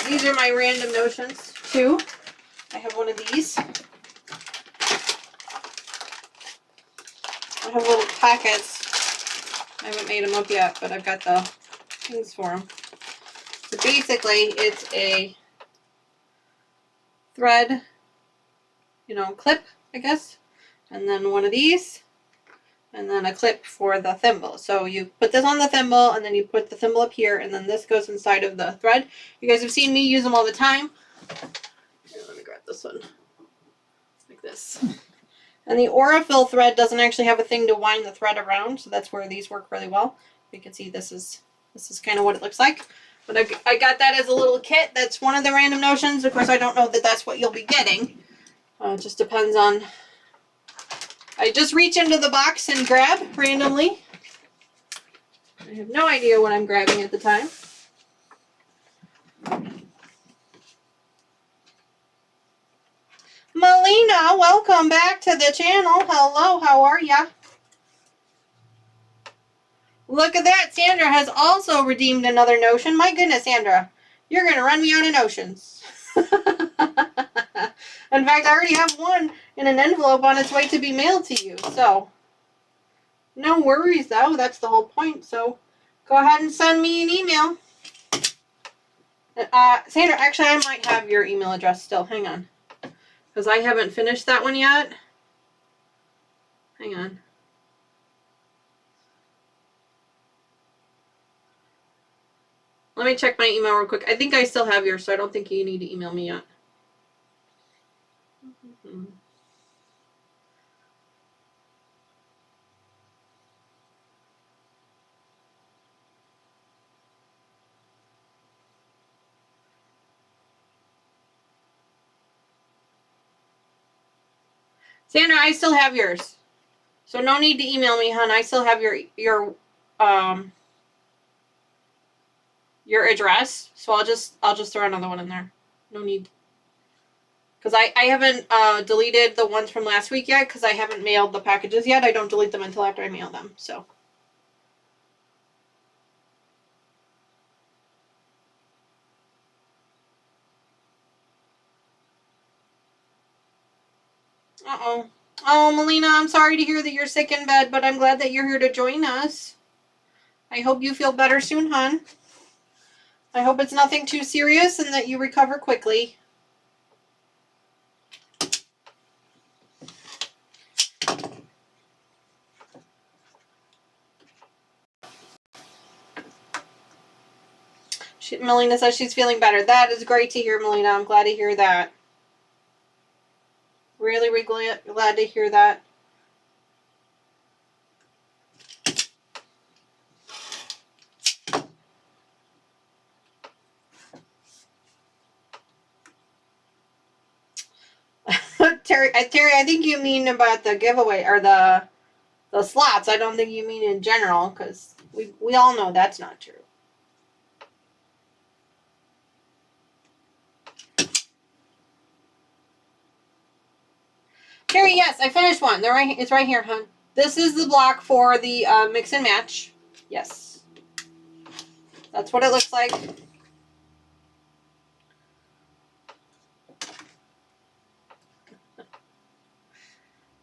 These are my random notions too. I have one of these. I have little packets. I haven't made them up yet, but I've got the things for them. So basically, it's a thread, you know, clip, I guess, and then one of these, and then a clip for the thimble. So you put this on the thimble, and then you put the thimble up here, and then this goes inside of the thread. You guys have seen me use them all the time. Here, let me grab this one. Like this. And the Aurifil thread doesn't actually have a thing to wind the thread around, so that's where these work really well. You can see this is kind of what it looks like. But I got that as a little kit. That's one of the random notions. Of course, I don't know that that's what you'll be getting. It just depends on... I just reach into the box and grab randomly. I have no idea what I'm grabbing at the time. Melina, welcome back to the channel. Hello, how are ya? Look at that. Sandra has also redeemed another notion. My goodness, Sandra. You're going to run me out of notions. In fact, I already have one in an envelope on its way to be mailed to you. So, no worries, though. That's the whole point. So, go ahead and send me an email. Sandra, actually, I might have your email address still. Hang on. Because I haven't finished that one yet. Hang on. Let me check my email real quick. I think I still have yours, so I don't think you need to email me yet. Sandra, I still have yours. So no need to email me, hon. I still have your address. So I'll just throw another one in there. No need. Because I haven't deleted the ones from last week yet, because I haven't mailed the packages yet. I don't delete them until after I mail them. So. Uh-oh. Oh, Melina, I'm sorry to hear that you're sick in bed, but I'm glad that you're here to join us. I hope you feel better soon, hon. I hope it's nothing too serious and that you recover quickly. Melina says she's feeling better. That is great to hear, Melina. I'm glad to hear that. Really, really glad to hear that. Terry, I think you mean about the giveaway or the slots. I don't think you mean in general, because we all know that's not true. Keri, yes, I finished one. It's right here, hon. This is the block for the mix and match. Yes. That's what it looks like.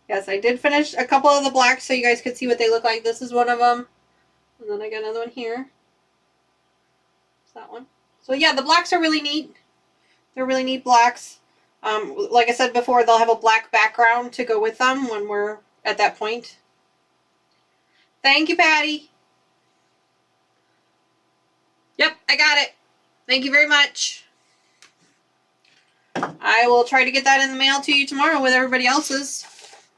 Yes, I did finish a couple of the blacks so you guys could see what they look like. This is one of them. And then I got another one here. It's that one. So yeah, the blacks are really neat. They're really neat blacks. Like I said before, they'll have a black background to go with them when we're at that point. Thank you, Patty. Yep, I got it. Thank you very much. I will try to get that in the mail to you tomorrow with everybody else's.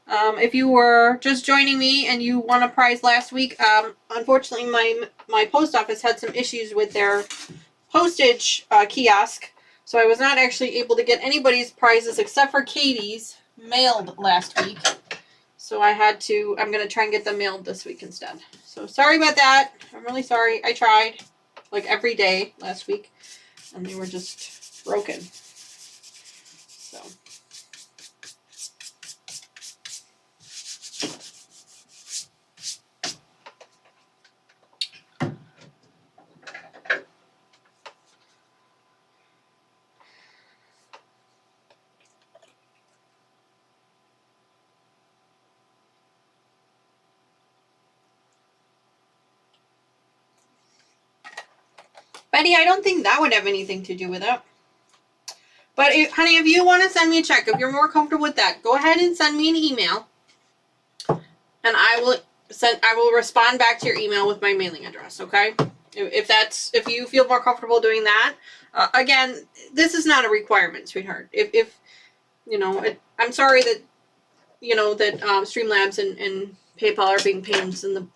If you were just joining me and you won a prize last week, unfortunately my post office had some issues with their postage kiosk, so I was not actually able to get anybody's prizes except for Katie's mailed last week. So I'm going to try and get them mailed this week instead. So sorry about that. I'm really sorry. I tried like every day last week and they were just broken. So. Betty, I don't think that would have anything to do with it. But, honey, if you want to send me a check, if you're more comfortable with that, go ahead and send me an email. And I will respond back to your email with my mailing address, okay? If you feel more comfortable doing that. Again, this is not a requirement, sweetheart. If you know, I'm sorry that, you know, that Streamlabs and PayPal are being pains in the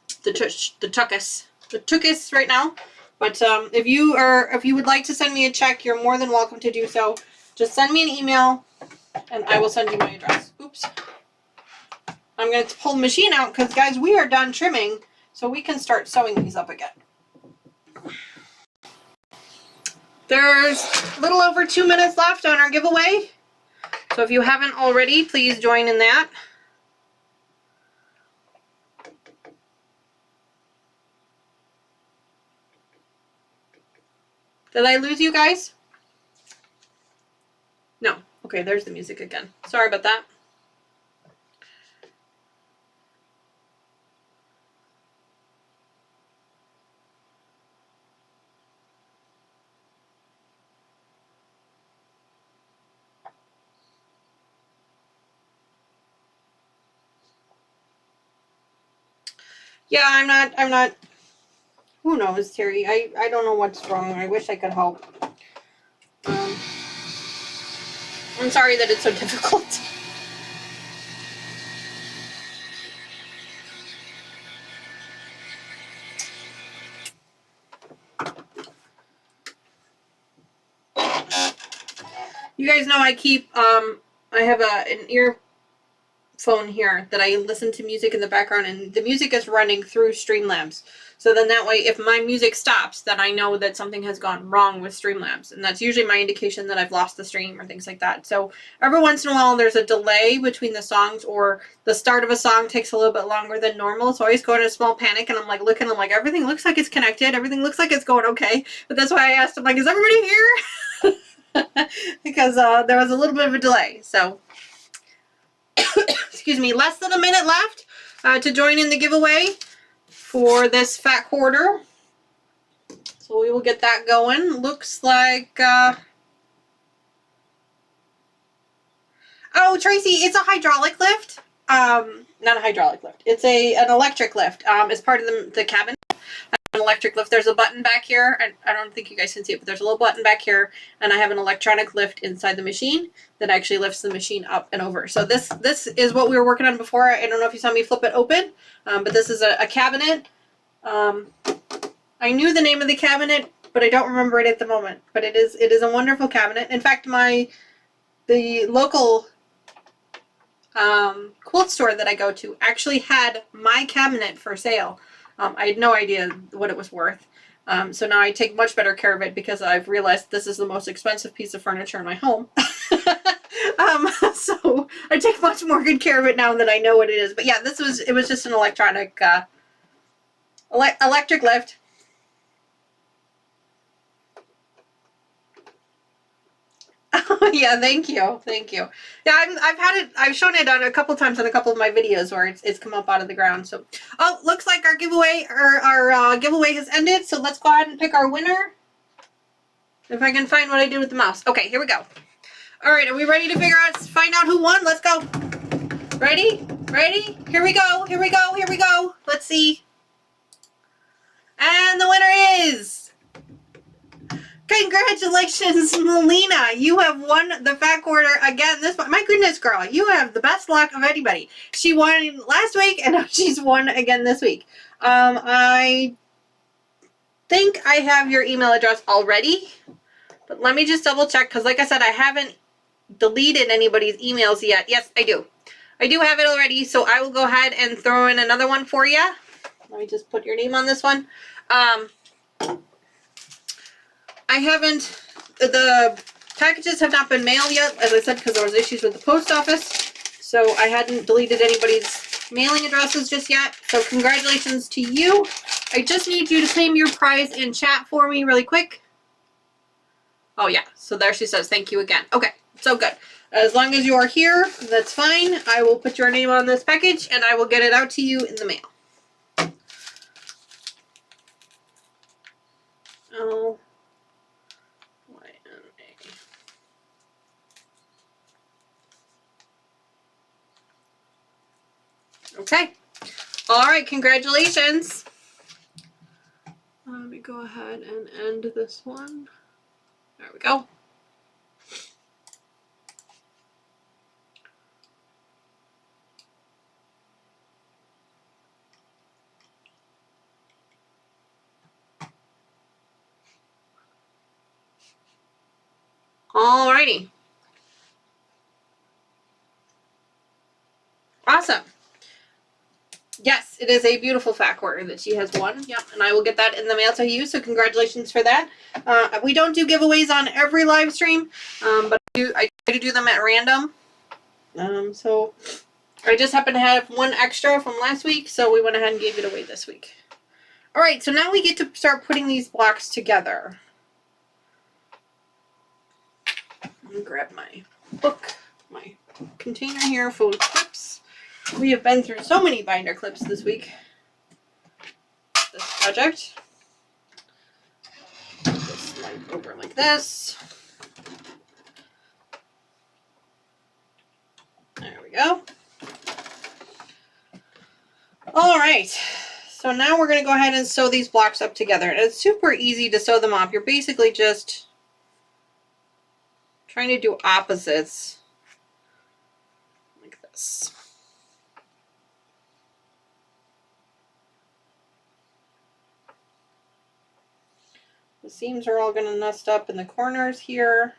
tuckus right now. But if you would like to send me a check, you're more than welcome to do so. Just send me an email, and I will send you my address. Oops. I'm going to pull the machine out because, guys, we are done trimming, so we can start sewing these up again. There's a little over 2 minutes left on our giveaway. So if you haven't already, please join in that. Did I lose you guys? No. Okay, there's the music again. Sorry about that. Yeah, I'm not. Who knows, Terry? I don't know what's wrong. I wish I could help. I'm sorry that it's so difficult. You guys know I keep, I have an earphone here that I listen to music in the background, and the music is running through Streamlabs. So then that way, if my music stops, then I know that something has gone wrong with Streamlabs. And that's usually my indication that I've lost the stream or things like that. So every once in a while, there's a delay between the songs, or the start of a song takes a little bit longer than normal. So I always go in a small panic, and I'm like looking, I'm like, everything looks like it's connected. Everything looks like it's going okay. But that's why I asked, I'm like, is everybody here? Because there was a little bit of a delay. So, excuse me, less than a minute left to join in the giveaway for this fat quarter. So we will get that going. Looks like, oh, Tracy, it's a hydraulic lift. Not a hydraulic lift. It's an electric lift. It's part of the cabinet. An electric lift. There's a button back here. I don't think you guys can see it, but there's a little button back here, and I have an electronic lift inside the machine that actually lifts the machine up and over. So this is what we were working on before. I don't know if you saw me flip it open, but this is a cabinet. I knew the name of the cabinet, but I don't remember it at the moment. But it is a wonderful cabinet. In fact, the local quilt store that I go to actually had my cabinet for sale. I had no idea what it was worth. So now I take much better care of it because I've realized this is the most expensive piece of furniture in my home. So I take much more good care of it now that I know what it is. But yeah, it was just an electronic, electric lift. Oh yeah, thank you, thank you. Yeah, I've had it. I've shown it on a couple times on a couple of my videos where it's come up out of the ground. So, oh, looks like our giveaway giveaway has ended. So let's go ahead and pick our winner. If I can find what I did with the mouse. Okay, here we go. All right, are we ready to find out who won? Let's go. Ready? Ready? Here we go. Here we go. Here we go. Let's see. And the winner is, congratulations, Melina. You have won the fat quarter again. My goodness, girl, you have the best luck of anybody. She won last week, and now she's won again this week. I think I have your email address already, but let me just double check, because like I said, I haven't deleted anybody's emails yet. Yes, I do. I do have it already, so I will go ahead and throw in another one for you. Let me just put your name on this one. I haven't, the packages have not been mailed yet, as I said, because there was issues with the post office. So I hadn't deleted anybody's mailing addresses just yet. So congratulations to you. I just need you to claim your prize in chat for me really quick. Oh yeah, so there she says thank you again. Okay, so good. As long as you are here, that's fine. I will put your name on this package and I will get it out to you in the mail. Oh. Okay. All right, congratulations. Let me go ahead and end this one. There we go. All righty. Awesome. Yes, it is a beautiful fat quarter that she has won. Yep, and I will get that in the mail to you, so congratulations for that. We don't do giveaways on every live stream, but I try to do them at random. So I just happen to have one extra from last week, so we went ahead and gave it away this week. All right, so now we get to start putting these blocks together. Let me grab my book, my container here full of clips. We have been through so many binder clips this week. This project. Just slide over like this. There we go. All right. So now we're going to go ahead and sew these blocks up together. And it's super easy to sew them up. You're basically just trying to do opposites like this. The seams are all going to nest up in the corners here.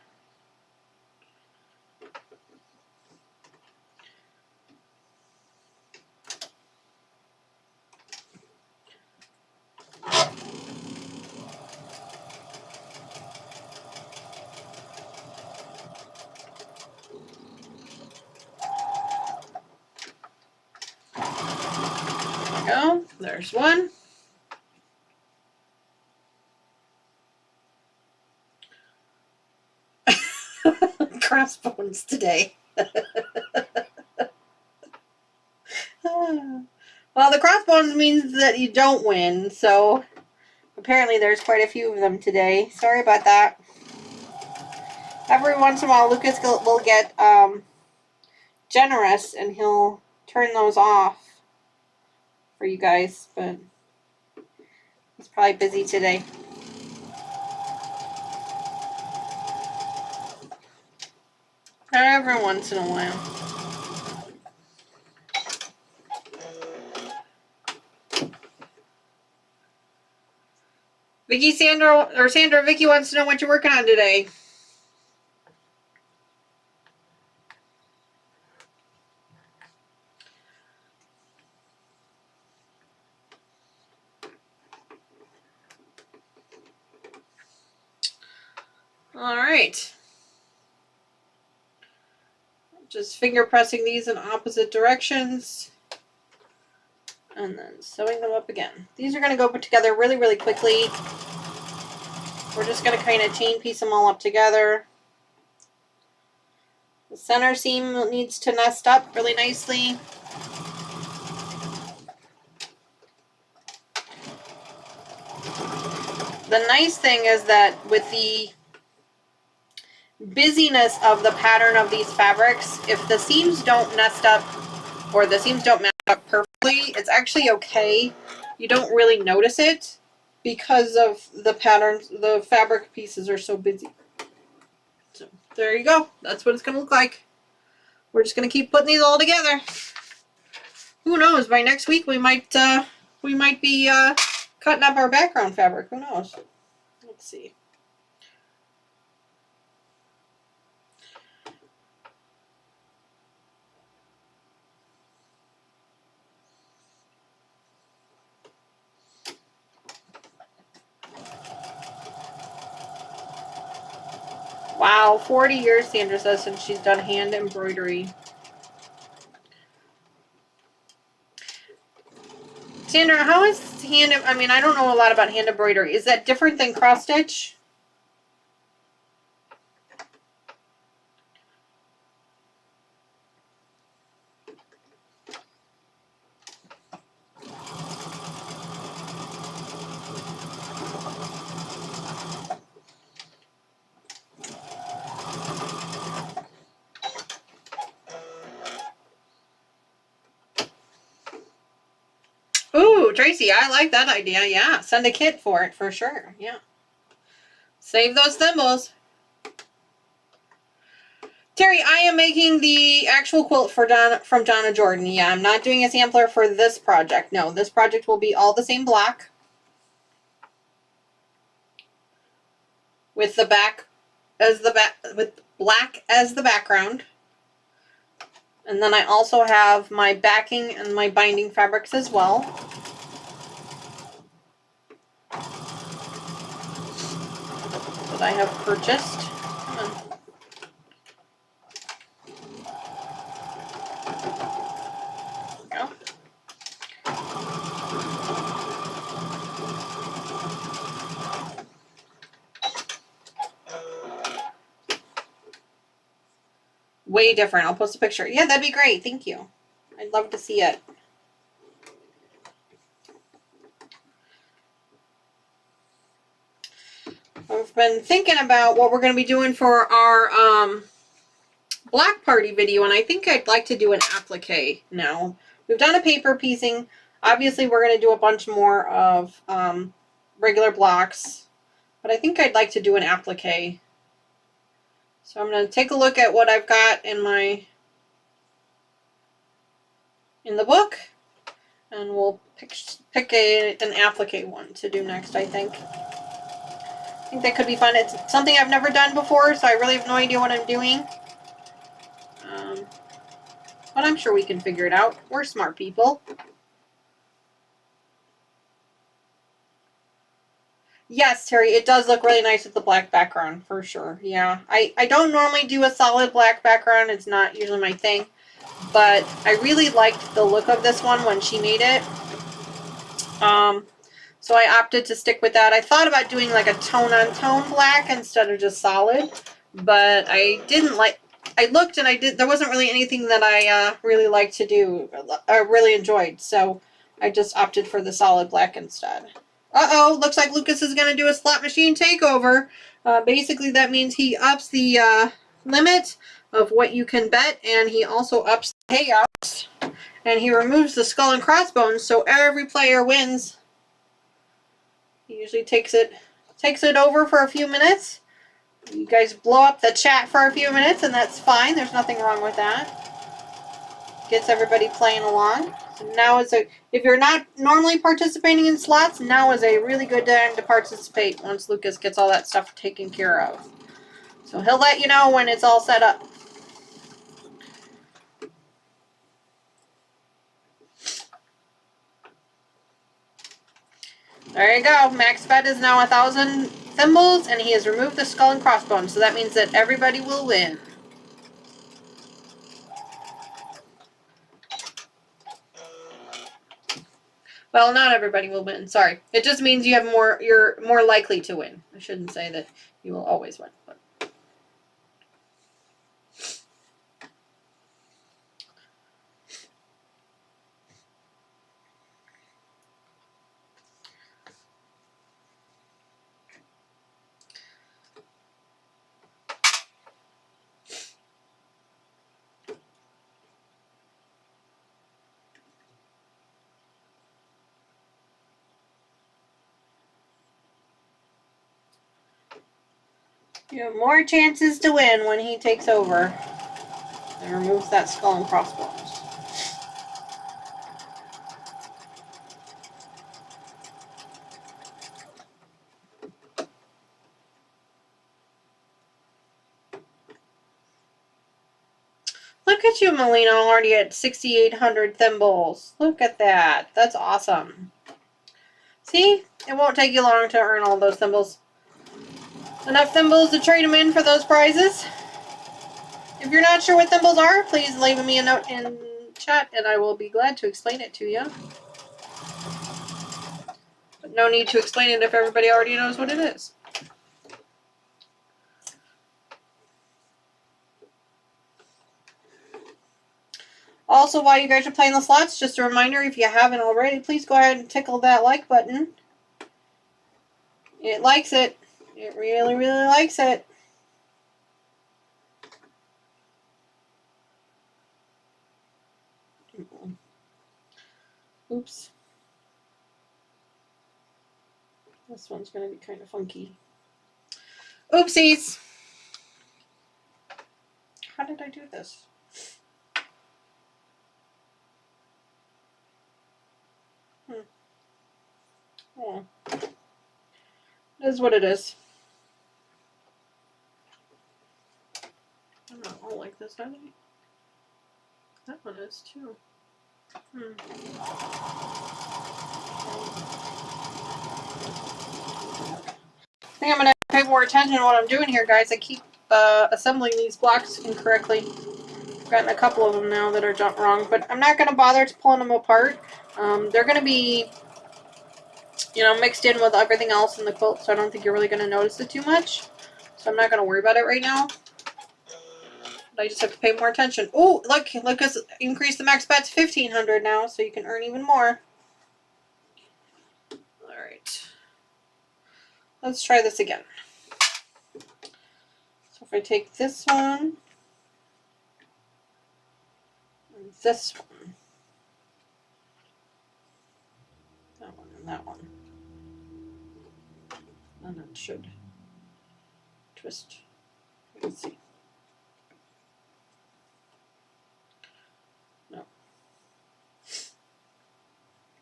There we go. There's one. Crossbones today. Well, the crossbones means that you don't win, so apparently there's quite a few of them today. Sorry about that. Every once in a while, Lucas will get generous and he'll turn those off for you guys, but he's probably busy today. Every once in a while. Sandra, Vicky wants to know what you're working on today. All right. Just finger pressing these in opposite directions and then sewing them up again. These are going to go put together really, really quickly. We're just going to kind of chain piece them all up together. The center seam needs to nest up really nicely. The nice thing is that with the busyness of the pattern of these fabrics, if the seams don't nest up or the seams don't match up perfectly, it's actually okay. You don't really notice it because of the patterns. The fabric pieces are so busy. So there you go. That's what it's going to look like. We're just going to keep putting these all together. Who knows? By next week we might be cutting up our background fabric. Who knows? Let's see. Wow, 40 years, Sandra says, since she's done hand embroidery. Sandra, how is I mean, I don't know a lot about hand embroidery. Is that different than cross stitch? Ooh, Tracy, I like that idea. Yeah, send a kit for it for sure. Yeah. Save those thimbles. Terry, I am making the actual quilt for from Donna Jordan. Yeah, I'm not doing a sampler for this project. No, this project will be all the same black. With the back as with black as the background. And then I also have my backing and my binding fabrics as well. That I have purchased. Come on. There we go. Way different. I'll post a picture. Yeah, that'd be great. Thank you. I'd love to see it. I've been thinking about what we're going to be doing for our black party video, and I think I'd like to do an applique now. We've done a paper piecing. Obviously, we're going to do a bunch more of regular blocks, but I think I'd like to do an applique. So I'm going to take a look at what I've got in the book, and we'll pick an applique one to do next, I think. I think that could be fun. It's something I've never done before, so I really have no idea what I'm doing. But I'm sure we can figure it out. We're smart people. Yes, Terry, it does look really nice with the black background, for sure. Yeah, I don't normally do a solid black background. It's not usually my thing. But I really liked the look of this one when she made it. So I opted to stick with that. I thought about doing like a tone-on-tone black instead of just solid. But I didn't like... I looked and there wasn't really anything that I really liked to do. I really enjoyed. So I just opted for the solid black instead. Uh-oh, looks like Lucas is going to do a slot machine takeover. Basically, that means he ups the limit of what you can bet, and he also ups the payouts. And he removes the skull and crossbones, so every player wins. He usually takes it over for a few minutes. You guys blow up the chat for a few minutes, and that's fine. There's nothing wrong with that. Gets everybody playing along. So now if you're not normally participating in slots, now is a really good time to participate once Lucas gets all that stuff taken care of. So he'll let you know when it's all set up. There you go. Max bet is now 1,000 thimbles, and he has removed the skull and crossbones. So that means that everybody will win. Well, not everybody will win. Sorry. It just means you're more likely to win. I shouldn't say that you will always win. But. You have more chances to win when he takes over and removes that skull and crossbones. Look at you, Melina, already at 6,800 thimbles. Look at that. That's awesome. See? It won't take you long to earn all those thimbles. Enough thimbles to trade them in for those prizes. If you're not sure what thimbles are, please leave me a note in chat and I will be glad to explain it to you. But no need to explain it if everybody already knows what it is. Also, while you guys are playing the slots, just a reminder, if you haven't already, please go ahead and tickle that like button. It likes it. It really, really likes it. Oops. This one's going to be kind of funky. Oopsies. How did I do this? Oh. It is what it is. I'm not all like this, are they? That one is too. I think I'm going to pay more attention to what I'm doing here, guys. I keep assembling these blocks incorrectly. I've gotten a couple of them now that are done wrong, but I'm not going to bother pulling them apart. They're going to be, you know, mixed in with everything else in the quilt, so I don't think you're really going to notice it too much. So I'm not going to worry about it right now. But I just have to pay more attention. Oh, look us increase the max bet to 1,500 now, so you can earn even more. All right. Let's try this again. So if I take this one, and this one, that one, and that one, and it should twist. Let's see. No.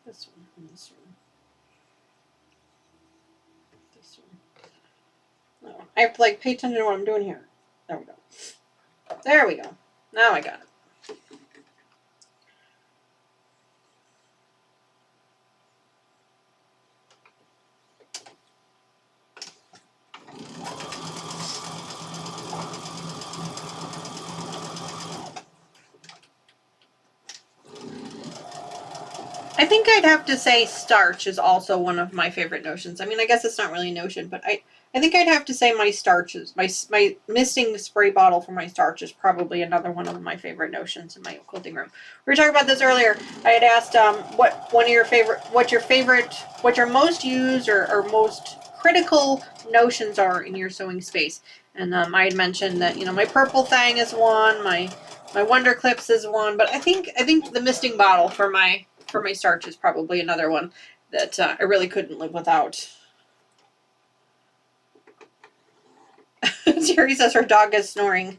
This one and this one. This one. No. I have to like pay attention to what I'm doing here. There we go. There we go. Now I got it. I think I'd have to say starch is also one of my favorite notions. I mean, I guess it's not really a notion, but I think I'd have to say my starches. My misting spray bottle for my starch is probably another one of my favorite notions in my quilting room. We were talking about this earlier. I had asked what your most used or most critical notions are in your sewing space. And I had mentioned that, you know, my purple Thang is one, my Wonder Clips is one, but I think the misting bottle for my starch is probably another one that I really couldn't live without. Terry says her dog is snoring.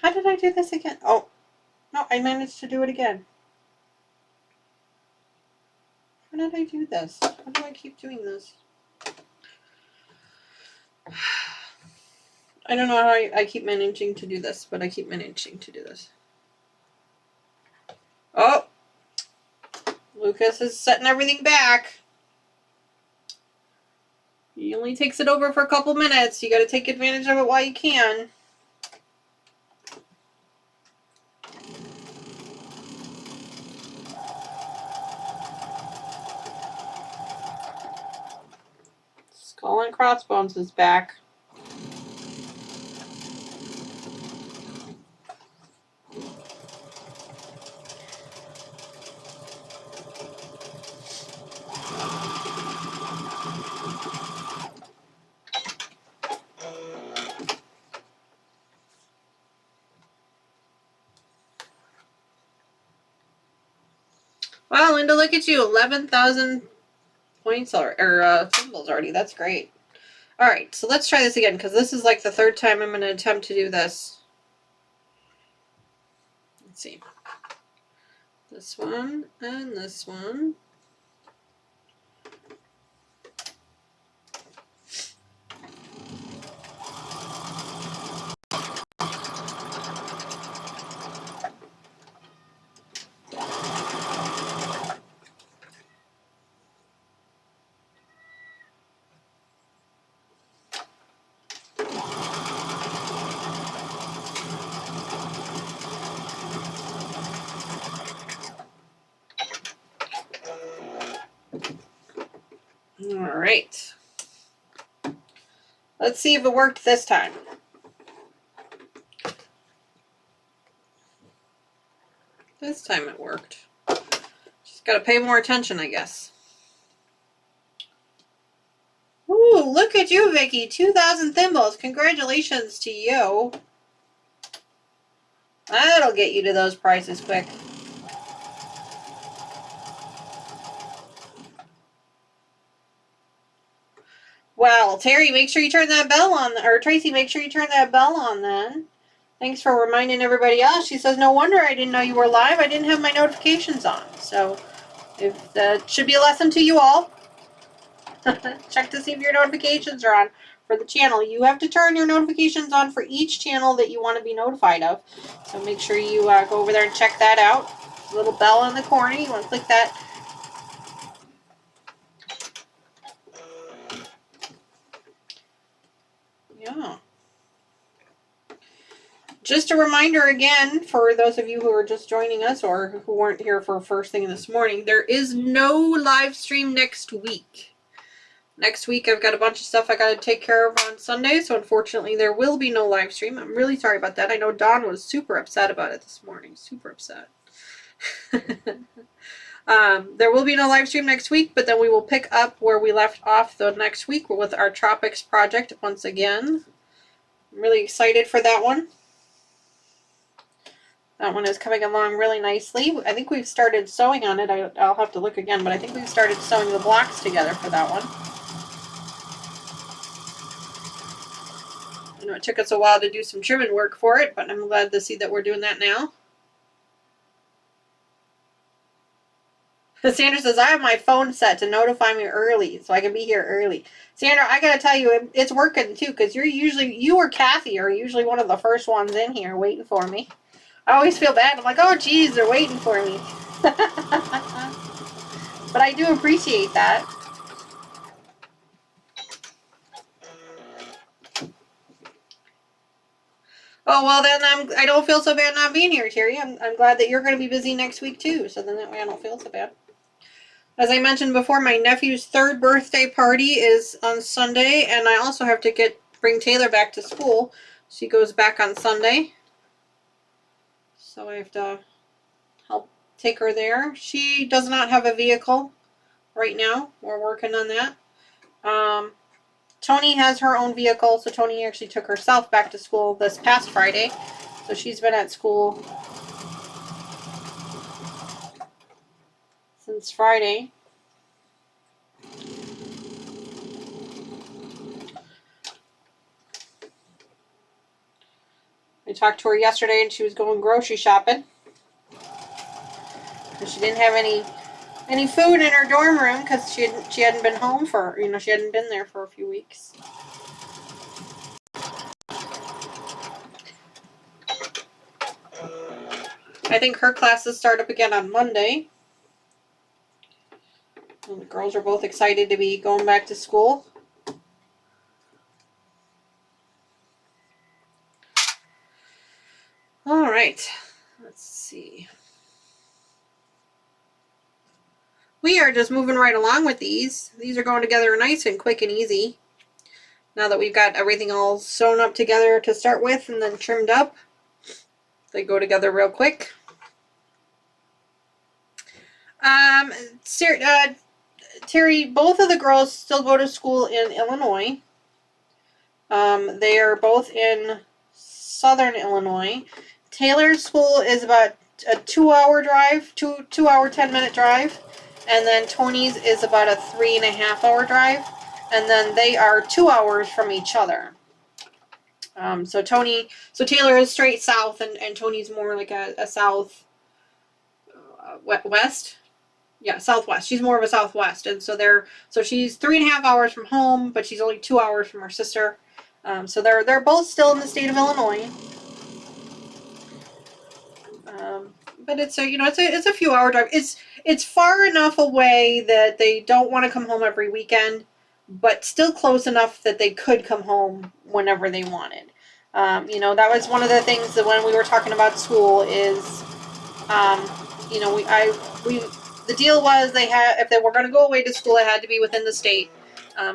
How did I do this again? Oh, no, I managed to do it again. How did I do this? How do I keep doing this? I don't know how I keep managing to do this, but I keep managing to do this. Oh! Lucas is setting everything back. He only takes it over for a couple minutes. You gotta take advantage of it while you can. Skull and Crossbones is back. Wow, Linda, look at you. 11,000 points or symbols already. That's great. All right, so let's try this again because this is like the third time I'm going to attempt to do this. Let's see. This one and this one. All right. Let's see if it worked this time. This time it worked. Just gotta pay more attention, I guess. Ooh, look at you, Vicky. 2,000 thimbles. Congratulations to you. That'll get you to those prices quick. Well, Terry, make sure you turn that bell on. Or Tracy, make sure you turn that bell on then. Thanks for reminding everybody else. She says, no wonder I didn't know you were live. I didn't have my notifications on. So, if that should be a lesson to you all. Check to see if your notifications are on for the channel. You have to turn your notifications on for each channel that you want to be notified of. So make sure you go over there and check that out. Little bell in the corner. You want to click that. Yeah. Just a reminder again, for those of you who are just joining us or who weren't here for first thing this morning, there is no live stream next week. Next week I've got a bunch of stuff I got to take care of on Sunday, so unfortunately there will be no live stream. I'm really sorry about that. I know Dawn was super upset about it this morning. Super upset. There will be no live stream next week, but then we will pick up where we left off the next week with our Tropics project once again. I'm really excited for that one. That one is coming along really nicely. I think we've started sewing on it. I'll have to look again, but I think we've started sewing the blocks together for that one. I know it took us a while to do some trimming work for it, but I'm glad to see that we're doing that now. Sandra says, I have my phone set to notify me early so I can be here early. Sandra, I gotta tell you, it's working too, because you or Kathy are usually one of the first ones in here waiting for me. I always feel bad. I'm like, oh geez, they're waiting for me. But I do appreciate that. Oh, well then I don't feel so bad not being here, Terry. I'm glad that you're going to be busy next week too, so then that way I don't feel so bad. As I mentioned before, my nephew's 3rd birthday party is on Sunday, and I also have to bring Taylor back to school. She goes back on Sunday. So I have to help take her there. She does not have a vehicle right now. We're working on that. Tony has her own vehicle, so Tony actually took herself back to school this past Friday. So she's been at school since Friday. I talked to her yesterday and she was going grocery shopping. And she didn't have any food in her dorm room because she hadn't been home for, she hadn't been there for a few weeks. I think her classes start up again on Monday. And the girls are both excited to be going back to school. All right, let's see. We are just moving right along with these. These are going together nice and quick and easy. Now that we've got everything all sewn up together to start with and then trimmed up, they go together real quick. Terry, both of the girls still go to school in Illinois. They are both in Southern Illinois. Taylor's school is about a 2-hour drive, 2-hour 10-minute drive, and then Tony's is about a 3.5 hour drive, and then they are 2 hours from each other. So Taylor is straight south, and Tony's more like a south west. Yeah, southwest. She's more of a southwest, and so she's 3.5 hours from home, but she's only 2 hours from her sister. So they're both still in the state of Illinois. But it's a few hour drive. It's far enough away that they don't want to come home every weekend, but still close enough that they could come home whenever they wanted. That was one of the things that when we were talking about school is, the deal was if they were going to go away to school, it had to be within the state,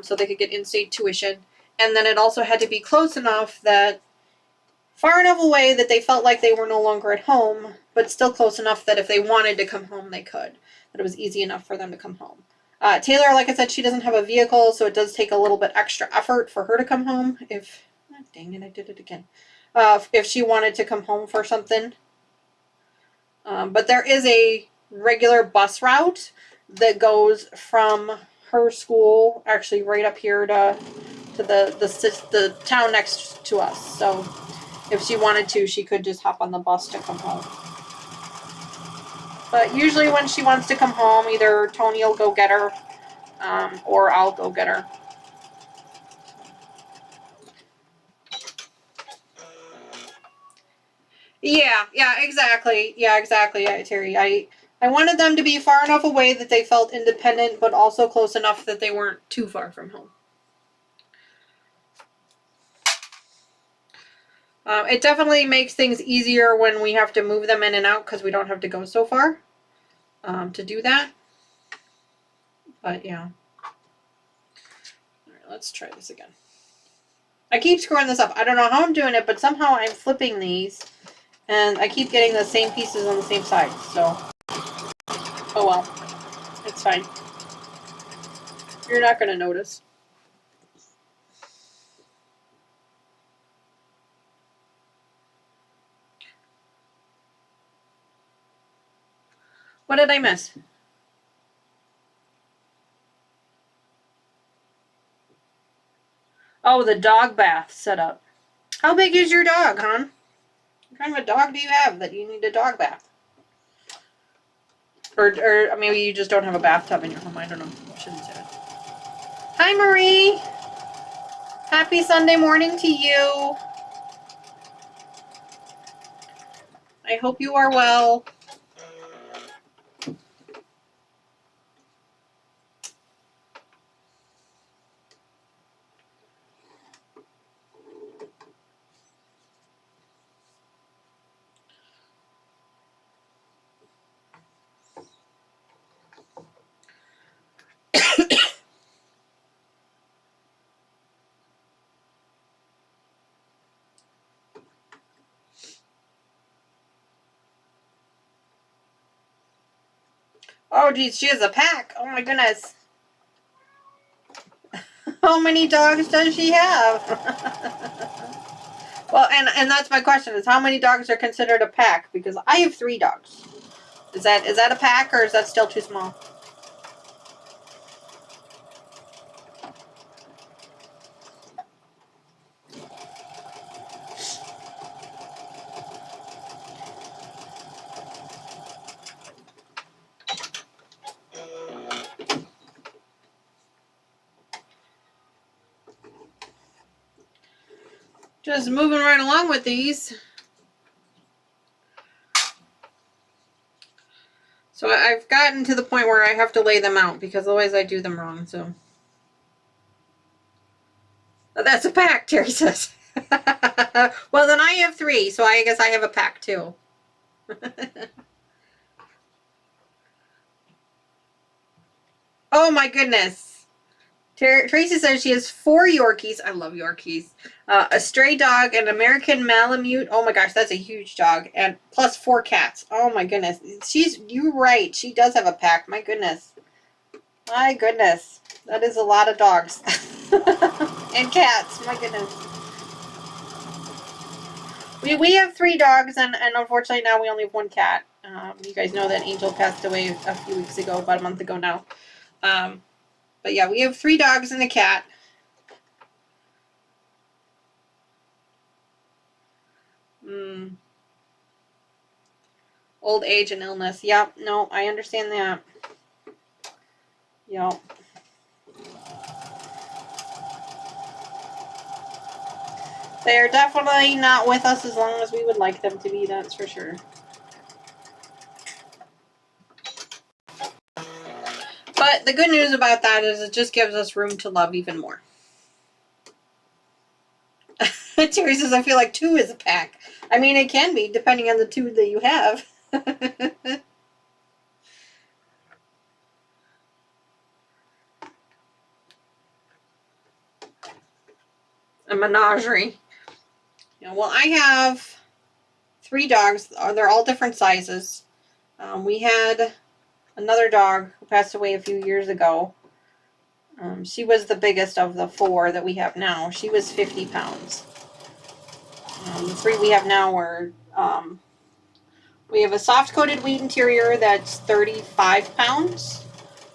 so they could get in-state tuition, and then it also had to be close enough far enough away that they felt like they were no longer at home, but still close enough that if they wanted to come home, they could. That it was easy enough for them to come home. Taylor, like I said, she doesn't have a vehicle, so it does take a little bit extra effort for her to come home. Dang it, I did it again. If she wanted to come home for something. But there is a regular bus route that goes from her school, actually right up here to the town next to us. So if she wanted to, she could just hop on the bus to come home. But usually when she wants to come home, either Tony will go get her, or I'll go get her. Yeah, exactly. Yeah, Terry. I wanted them to be far enough away that they felt independent, but also close enough that they weren't too far from home. It definitely makes things easier when we have to move them in and out because we don't have to go so far to do that. But yeah. All right, let's try this again. I keep screwing this up. I don't know how I'm doing it, but somehow I'm flipping these, and I keep getting the same pieces on the same side. So, oh well, it's fine. You're not going to notice. What did I miss? Oh, the dog bath setup. How big is your dog, hon? What kind of a dog do you have that you need a dog bath? Or maybe you just don't have a bathtub in your home. I don't know. I shouldn't say that. Hi, Marie. Happy Sunday morning to you. I hope you are well. Oh, geez, she has a pack. Oh, my goodness. How many dogs does she have? Well, and that's my question, is how many dogs are considered a pack? Because I have 3 dogs. Is that a pack, or is that still too small? Just moving right along with these. So I've gotten to the point where I have to lay them out because otherwise I do them wrong. So that's a pack, Terry says. Well, then I have 3, so I guess I have a pack too. Oh my goodness. Tracy says she has 4 Yorkies. I love Yorkies. A stray dog, an American Malamute. Oh my gosh, that's a huge dog. And plus 4 cats. Oh my goodness. You're right. She does have a pack. My goodness. My goodness. That is a lot of dogs. And cats. My goodness. We have 3 dogs, and unfortunately now we only have 1 cat. You guys know that Angel passed away a few weeks ago, about a month ago now. But yeah, we have 3 dogs and a cat. Old age and illness. Yep, no, I understand that. Yep. They are definitely not with us as long as we would like them to be, that's for sure. But the good news about that is it just gives us room to love even more. Terry says, I feel like 2 is a pack. I mean, it can be, depending on the 2 that you have. A menagerie. Yeah, well, I have 3 dogs. They're all different sizes. We had another dog who passed away a few years ago. She was the biggest of the 4 that we have now. She was 50 pounds. The 3 we have now are, we have a soft-coated wheat terrier that's 35 pounds.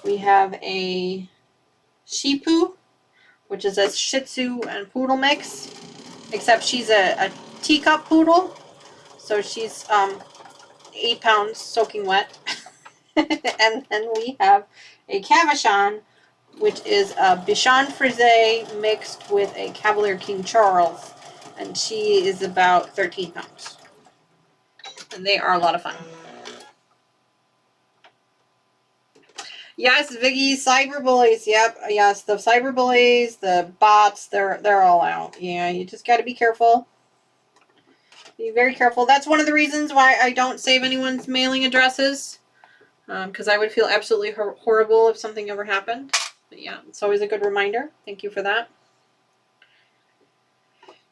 We have a Shih Tzu, which is a Shih Tzu and Poodle mix, except she's a teacup poodle, so she's 8 pounds soaking wet. And then we have a Cavachon, which is a Bichon Frise mixed with a Cavalier King Charles, and she is about 13 pounds. And they are a lot of fun. Yes, Viggy, cyber bullies. Yep, yes, the cyber bullies, the bots, they're all out. Yeah, you just got to be careful. Be very careful. That's one of the reasons why I don't save anyone's mailing addresses, because I would feel absolutely horrible if something ever happened. But yeah, it's always a good reminder. Thank you for that.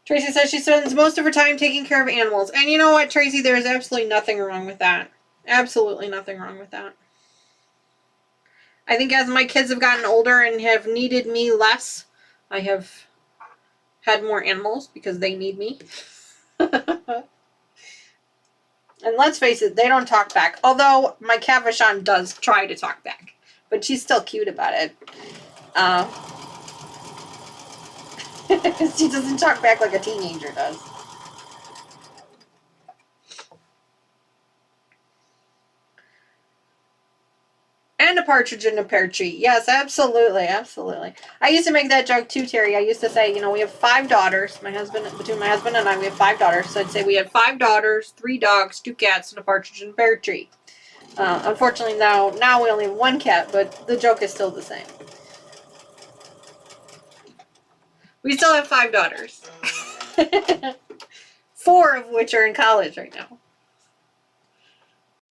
Tracy says she spends most of her time taking care of animals. And you know what, Tracy? There is absolutely nothing wrong with that. Absolutely nothing wrong with that. I think as my kids have gotten older and have needed me less, I have had more animals because they need me. And let's face it, they don't talk back. Although my Cavachon does try to talk back. But she's still cute about it. She doesn't talk back like a teenager does. And a partridge in a pear tree. Yes, absolutely, absolutely. I used to make that joke too, Terry. I used to say, you know, we have 5 daughters. Between my husband and I, we have 5 daughters. So I'd say we had 5 daughters, 3 dogs, 2 cats, and a partridge in a pear tree. Unfortunately, now we only have 1 cat, but the joke is still the same. We still have 5 daughters. 4 of which are in college right now.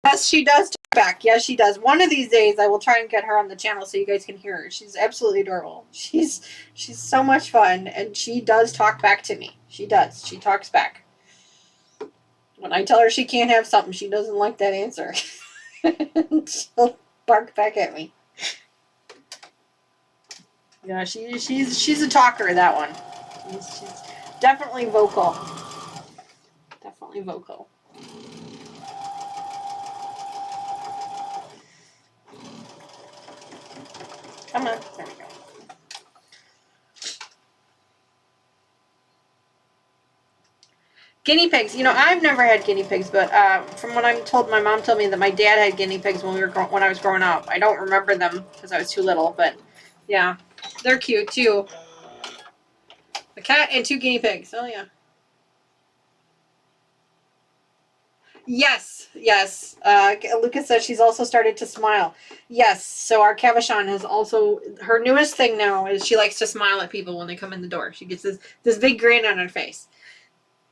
Yes, she does talk back. Yes, she does. One of these days, I will try and get her on the channel so you guys can hear her. She's absolutely adorable. She's so much fun, and she does talk back to me. She does. She talks back. When I tell her she can't have something, she doesn't like that answer. She'll bark back at me. Yeah, she's a talker, that one. She's definitely vocal. Definitely vocal. Come on. There we go. Guinea pigs. You know, I've never had guinea pigs, but from what I'm told, my mom told me that my dad had guinea pigs when I was growing up. I don't remember them because I was too little, but yeah, they're cute too. A cat and 2 guinea pigs. Oh yeah. Yes, yes. Lucas says she's also started to smile. Yes, so our Cavachon has also, her newest thing now is she likes to smile at people when they come in the door. She gets this big grin on her face.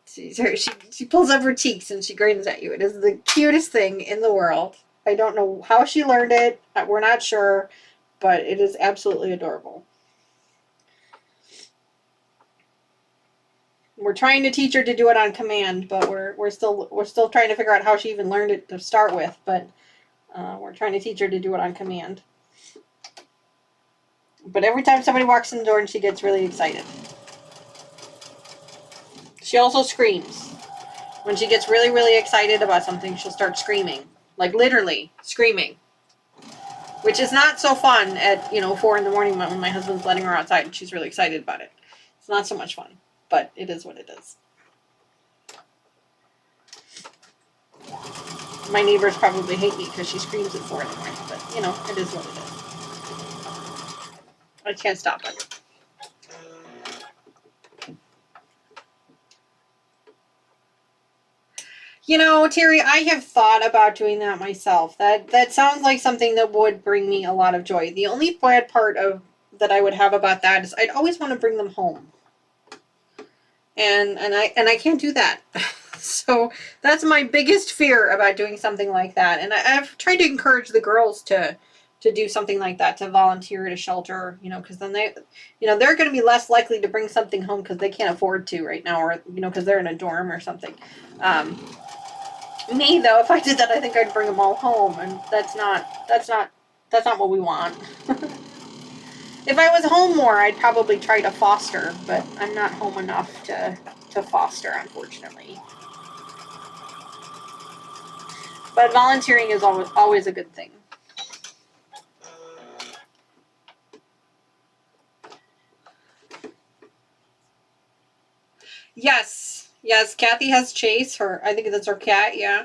She pulls up her cheeks and she grins at you. It is the cutest thing in the world. I don't know how she learned it. We're not sure, but it is absolutely adorable. We're trying to teach her to do it on command, but we're still trying to figure out how she even learned it to start with. But we're trying to teach her to do it on command. But every time somebody walks in the door, and she gets really excited. She also screams. When she gets really, really excited about something, she'll start screaming. like literally screaming, which is not so fun at, 4 in the morning when my husband's letting her outside and she's really excited about it. It's not so much fun, but it is what it is. My neighbors probably hate me because she screams at 4 in the morning, but it is what it is. I can't stop it. Terry, I have thought about doing that myself. That sounds like something that would bring me a lot of joy. The only bad part that I would have about that is I'd always want to bring them home. And I can't do that. So that's my biggest fear about doing something like that. And I've tried to encourage the girls to do something like that, to volunteer at a shelter, because then they're going to be less likely to bring something home because they can't afford to right now, or, because they're in a dorm or something. Me though, if I did that, I think I'd bring them all home, and that's not what we want. If I was home more, I'd probably try to foster, but I'm not home enough to foster, unfortunately. But volunteering is always a good thing. Yes, Kathy has Chase. I think that's her cat, yeah.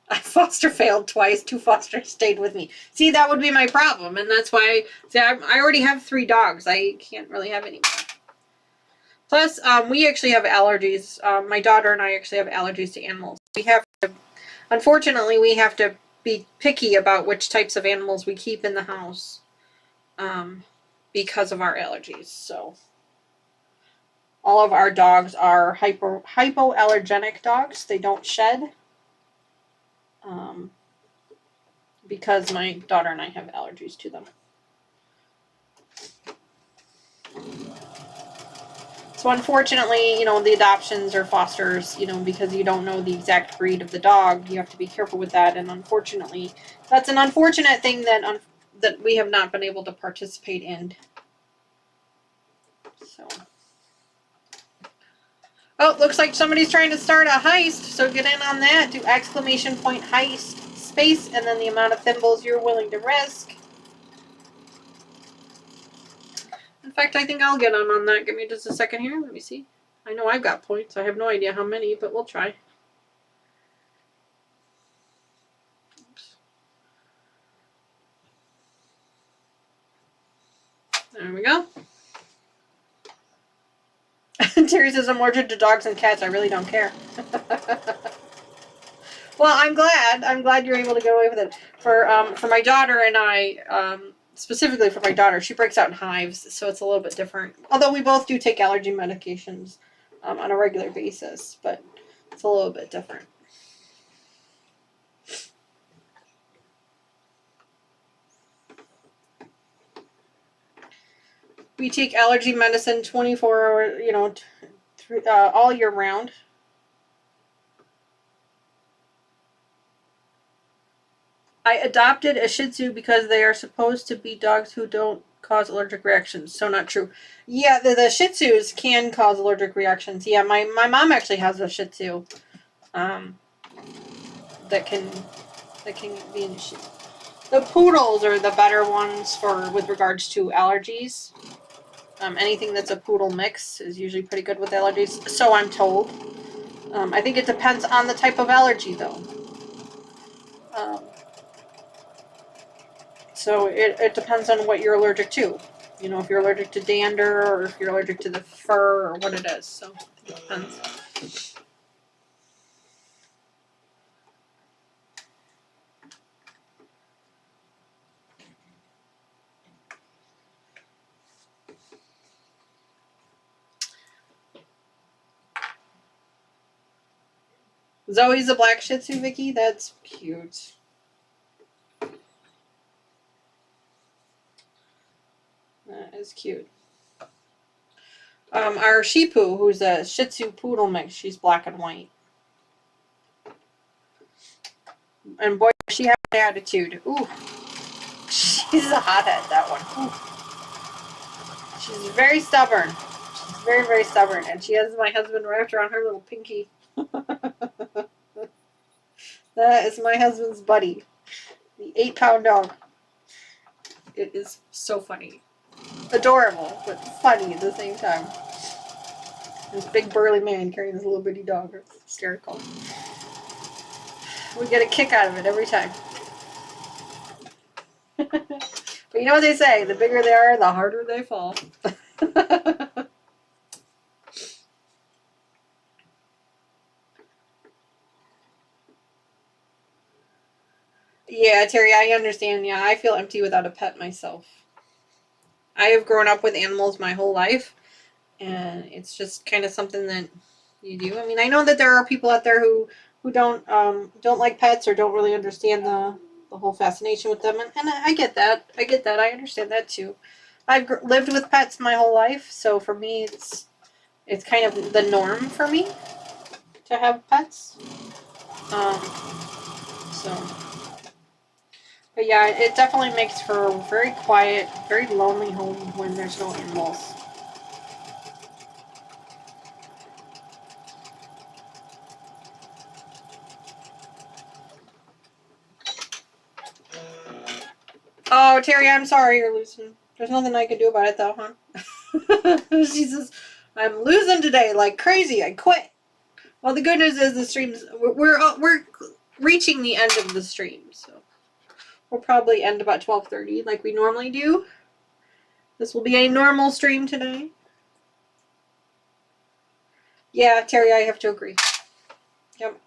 I foster failed twice. 2 fosters stayed with me. See, that would be my problem, and that's why. See, I already have 3 dogs. I can't really have any more. Plus, we actually have allergies. My daughter and I actually have allergies to animals. Unfortunately, we have to be picky about which types of animals we keep in the house, because of our allergies. So, all of our dogs are hypoallergenic dogs. They don't shed. Because my daughter and I have allergies to them. So unfortunately, the adoptions or fosters, because you don't know the exact breed of the dog, you have to be careful with that. And unfortunately, that's an unfortunate thing that we have not been able to participate in. So. Oh, looks like somebody's trying to start a heist, so get in on that. Do ! Heist, space, and then the amount of thimbles you're willing to risk. In fact, I think I'll get on that. Give me just a second here. Let me see. I know I've got points. I have no idea how many, but we'll try. Oops. There we go. Terry says, I'm allergic to dogs and cats. I really don't care. Well, I'm glad you're able to get away with it. For my daughter and I, specifically for my daughter, she breaks out in hives, so it's a little bit different. Although we both do take allergy medications on a regular basis, but it's a little bit different. We take allergy medicine 24 hours, all year round. I adopted a Shih Tzu because they are supposed to be dogs who don't cause allergic reactions. So not true. Yeah, the Shih Tzus can cause allergic reactions. Yeah, my mom actually has a Shih Tzu that can be an issue. The poodles are the better ones with regards to allergies. Anything that's a poodle mix is usually pretty good with allergies, so I'm told. I think it depends on the type of allergy, though. So it depends on what you're allergic to. If you're allergic to dander or if you're allergic to the fur or what it is. So it depends. Zoe's a black Shih Tzu, Vicky. That's cute. That is cute. Our Shih Poo, who's a Shih Tzu poodle mix, she's black and white. And boy, she has an attitude. Ooh. She's a hothead, that one. Ooh. She's very stubborn. She's very, very stubborn. And she has my husband wrapped around her little pinky. That is my husband's buddy. The 8-pound dog. It is so funny. Adorable, but funny at the same time. This big burly man carrying this little bitty dog. It's hysterical. We get a kick out of it every time. But you know what they say, the bigger they are, the harder they fall. Yeah, Terry, I understand. Yeah, I feel empty without a pet myself. I have grown up with animals my whole life, and it's just kind of something that you do. I mean, I know that there are people out there who don't like pets or don't really understand the whole fascination with them, and I get that. I get that. I understand that too. I've lived with pets my whole life, so for me, it's kind of the norm for me to have pets. But yeah, it definitely makes for a very quiet, very lonely home when there's no animals. Oh, Terry, I'm sorry you're losing. There's nothing I can do about it, though, huh? She says, I'm losing today like crazy. I quit. Well, the good news is the stream's... We're reaching the end of the stream, so... We'll probably end about 12:30 like we normally do. This will be a normal stream today. Yeah, Terry, I have to agree. Yep.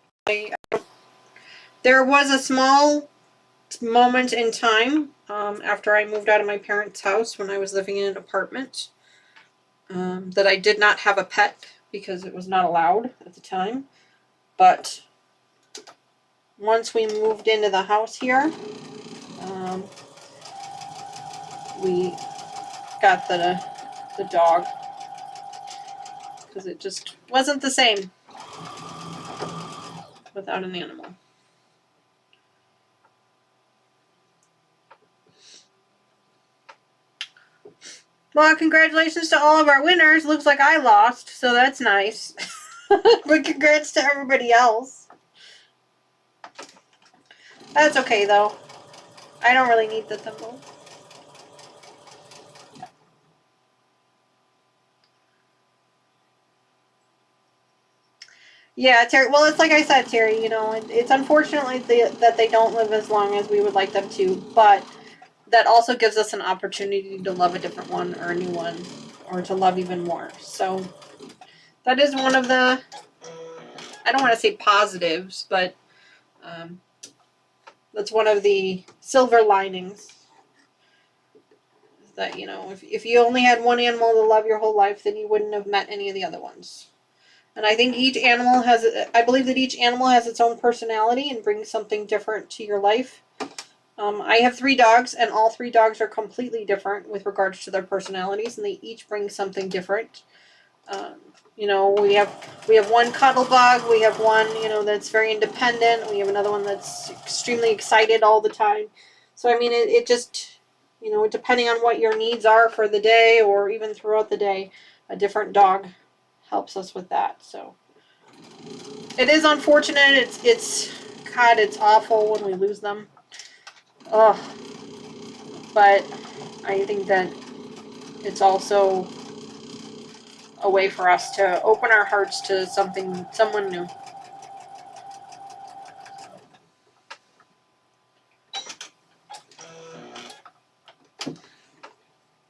There was a small moment in time after I moved out of my parents' house when I was living in an apartment that I did not have a pet because it was not allowed at the time. But once we moved into the house here, we got the dog because it just wasn't the same without an animal. Well, congratulations to all of our winners. Looks like I lost, so that's nice. But congrats to everybody else. That's okay, though. I don't really need the thimble. Yeah, Terry. Well, it's like I said, Terry, you know, it's unfortunately that they don't live as long as we would like them to, but that also gives us an opportunity to love a different one or a new one, or to love even more. So that is one of the, I don't want to say positives, but that's one of the silver linings. That, you know, if you only had one animal to love your whole life, then you wouldn't have met any of the other ones. And I think each animal has, I believe that each animal has its own personality and brings something different to your life. I have 3 dogs, and all 3 dogs are completely different with regards to their personalities, and they each bring something different. You know, we have one cuddle bug, we have one, you know, that's very independent, we have another one that's extremely excited all the time. So, I mean, it just, you know, depending on what your needs are for the day or even throughout the day, a different dog helps us with that. So it is unfortunate. It's God, it's awful when we lose them. Ugh. But I think that it's also a way for us to open our hearts to someone new.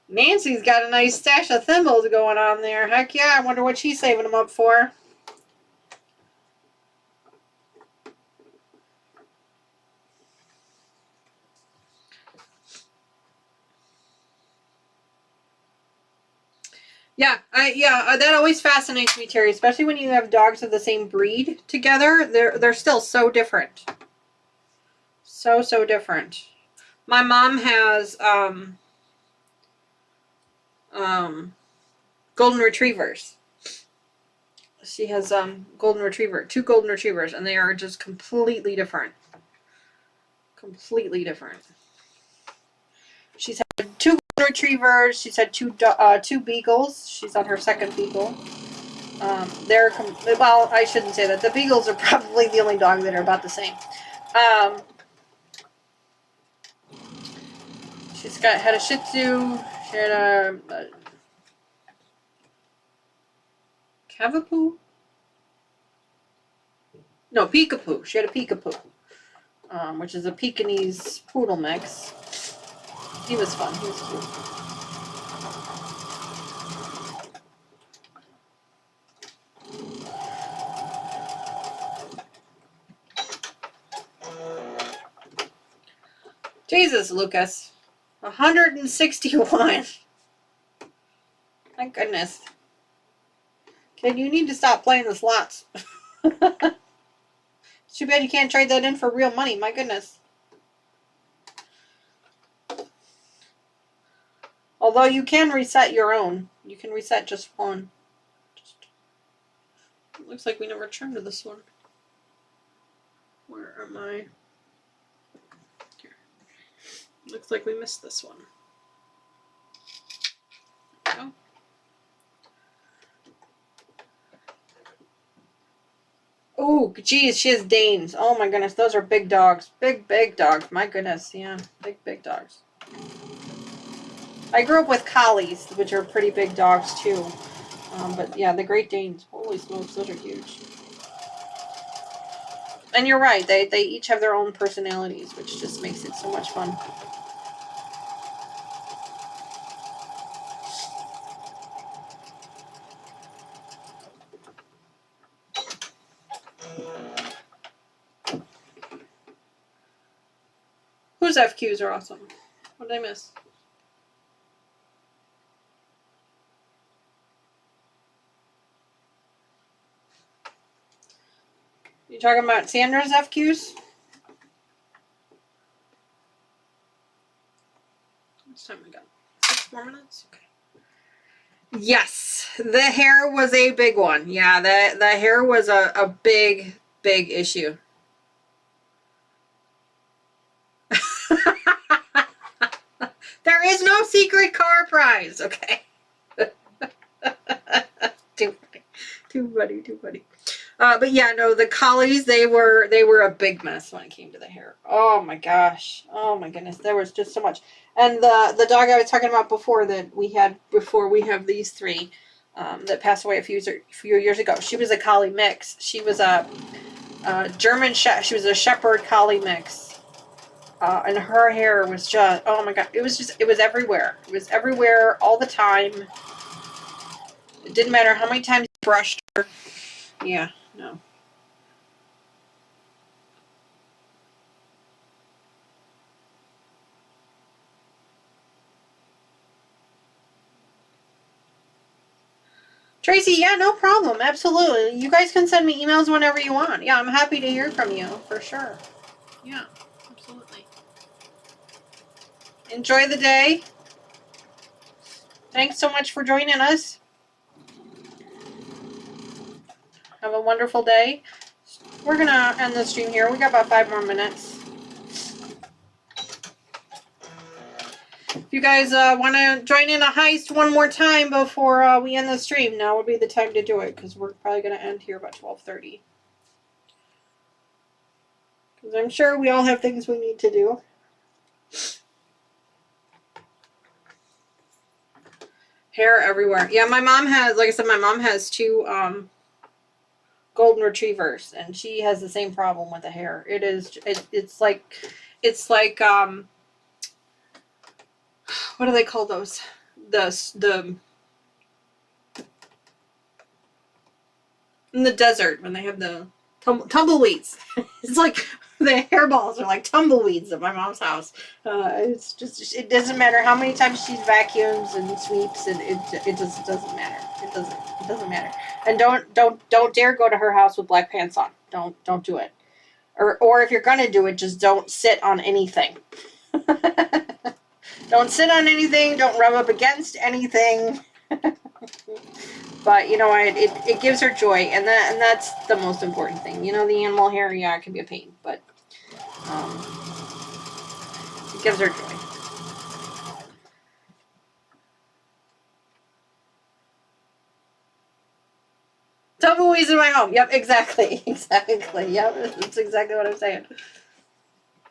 Nancy's got a nice stash of thimbles going on there. Heck yeah, I wonder what she's saving them up for. Yeah, that always fascinates me, Terry, especially when you have dogs of the same breed together. They're still so different. So different. My mom has golden retrievers. She has two golden retrievers, and they are just completely different. Completely different. She's had 2 golden retrievers. She's had 2 beagles. She's on her 2nd beagle. Well, I shouldn't say that. The beagles are probably the only dog that are about the same. She's had a Shih Tzu. She had a Cavapoo? No, Peekapoo. She had a Peekapoo, which is a Pekingese poodle mix. He was fun. He was cute. Jesus, Lucas. 161. My goodness. Kid, you need to stop playing the slots. It's too bad you can't trade that in for real money. My goodness. Although you can reset your own. You can reset just one. It looks like we never turned to this one. Where am I? Here. Looks like we missed this one. There we go. Oh, geez, she has Danes. Oh my goodness, those are big dogs. Big, big dogs. My goodness, yeah. Big, big dogs. I grew up with collies, which are pretty big dogs too. But yeah, the Great Danes. Holy smokes, those are huge. And you're right, they each have their own personalities, which just makes it so much fun. Whose FQs are awesome? What did I miss? You talking about Sandra's FQs? What's time we got? 6 more minutes? Okay. Yes, the hair was a big one. Yeah, the hair was a big, big issue. There is no secret car prize, okay? Too funny. Too funny, too funny. But yeah, no, the collies, they were a big mess when it came to the hair. Oh my gosh. Oh my goodness. There was just so much. And the dog I was talking about before that we have these three, that passed away a few years ago. She was a collie mix. She was a German she was a shepherd collie mix. And her hair was just, oh my god, it was everywhere. It was everywhere all the time. It didn't matter how many times you brushed her. Yeah, no. Tracy, yeah, no problem. Absolutely. You guys can send me emails whenever you want. Yeah, I'm happy to hear from you, for sure. Yeah, absolutely. Enjoy the day. Thanks so much for joining us. Have a wonderful day. We're going to end the stream here. We got about 5 more minutes. If you guys want to join in a heist one more time before we end the stream, now would be the time to do it, because we're probably going to end here about 12:30. Because I'm sure we all have things we need to do. Hair everywhere. Yeah, my mom has, like I said, my mom has 2 golden retrievers, and she has the same problem with the hair. It's like what do they call those? In the desert when they have the tumbleweeds. It's like the hairballs are like tumbleweeds at my mom's house. It's just, it doesn't matter how many times she vacuums and sweeps, and it just doesn't matter. It doesn't matter. And don't dare go to her house with black pants on. Don't do it. Or if you're gonna do it, just don't sit on anything. Don't sit on anything. Don't rub up against anything. But you know what? It gives her joy, and that's the most important thing. You know, the animal hair, yeah, it can be a pain, but it gives her joy. Tumbleweeds in my home. Yep, exactly. Exactly. Yep, that's exactly what I'm saying.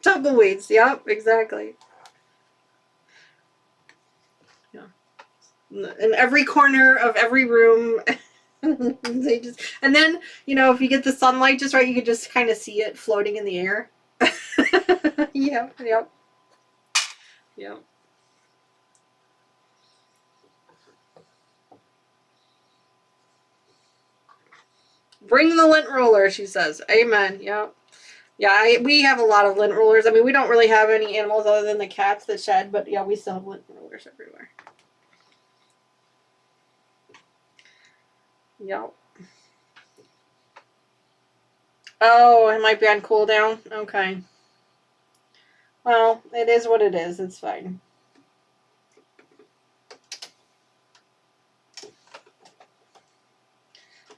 Tumbleweeds. Yep, exactly. Yeah. In every corner of every room. They just, and then, you know, if you get the sunlight just right, you could just kind of see it floating in the air. Yep, yep. Yep. Bring the lint roller, she says. Amen. Yep. Yeah, we have a lot of lint rollers. I mean, we don't really have any animals other than the cats that shed, but yeah, we still have lint rollers everywhere. Yep. Oh, it might be on cooldown. Okay. Well, it is what it is. It's fine.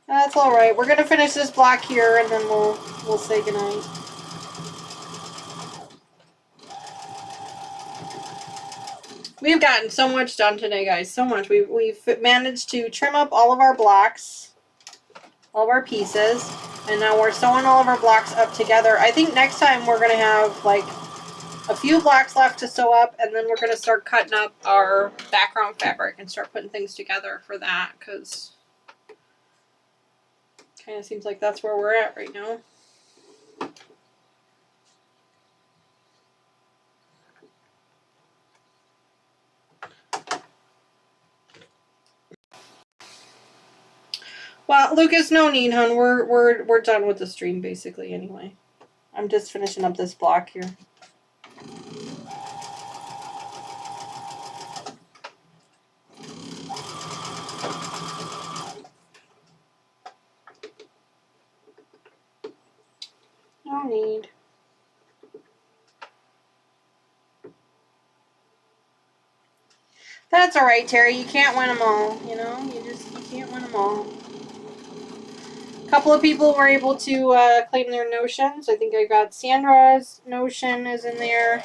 That's all right. We're gonna finish this block here, and then we'll say goodnight. We've gotten so much done today, guys. So much. We've managed to trim up all of our blocks, all of our pieces, and now we're sewing all of our blocks up together. I think next time we're gonna have like a few blocks left to sew up, and then we're gonna start cutting up our background fabric and start putting things together for that, because kind of seems like that's where we're at right now. Well, Lucas, no need, hon. We're done with the stream basically anyway. I'm just finishing up this block here. No need. That's all right, Terry. You can't win them all. You know, you can't win them all. A couple of people were able to claim their notions. I think I got Sandra's notion is in there.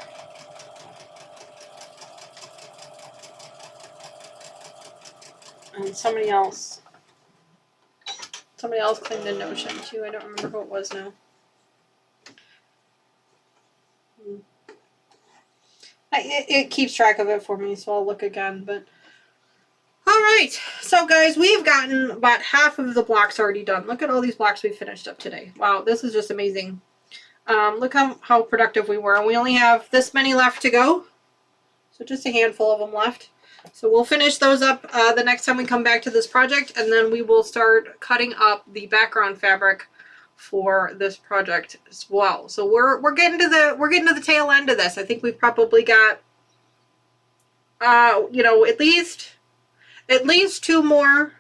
And somebody else claimed a notion too. I don't remember who it was now. It keeps track of it for me, so I'll look again. But all right, so guys, we've gotten about half of the blocks already done. Look at all these blocks we finished up today. Wow, this is just amazing. Look how productive we were. And we only have this many left to go, so just a handful of them left. So we'll finish those up the next time we come back to this project, and then we will start cutting up the background fabric for this project as well. So we're getting to the tail end of this. I think we've probably got you know, at least two more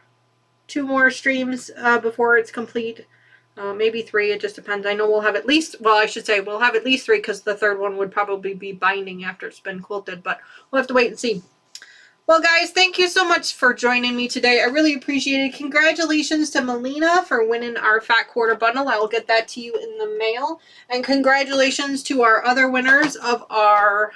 streams before it's complete. Maybe 3, it just depends. I know we'll have at least, well, I should say we'll have at least 3, because the third one would probably be binding after it's been quilted, but we'll have to wait and see. Well, guys, thank you so much for joining me today. I really appreciate it. Congratulations to Melina for winning our Fat Quarter Bundle. I will get that to you in the mail. And congratulations to our other winners of our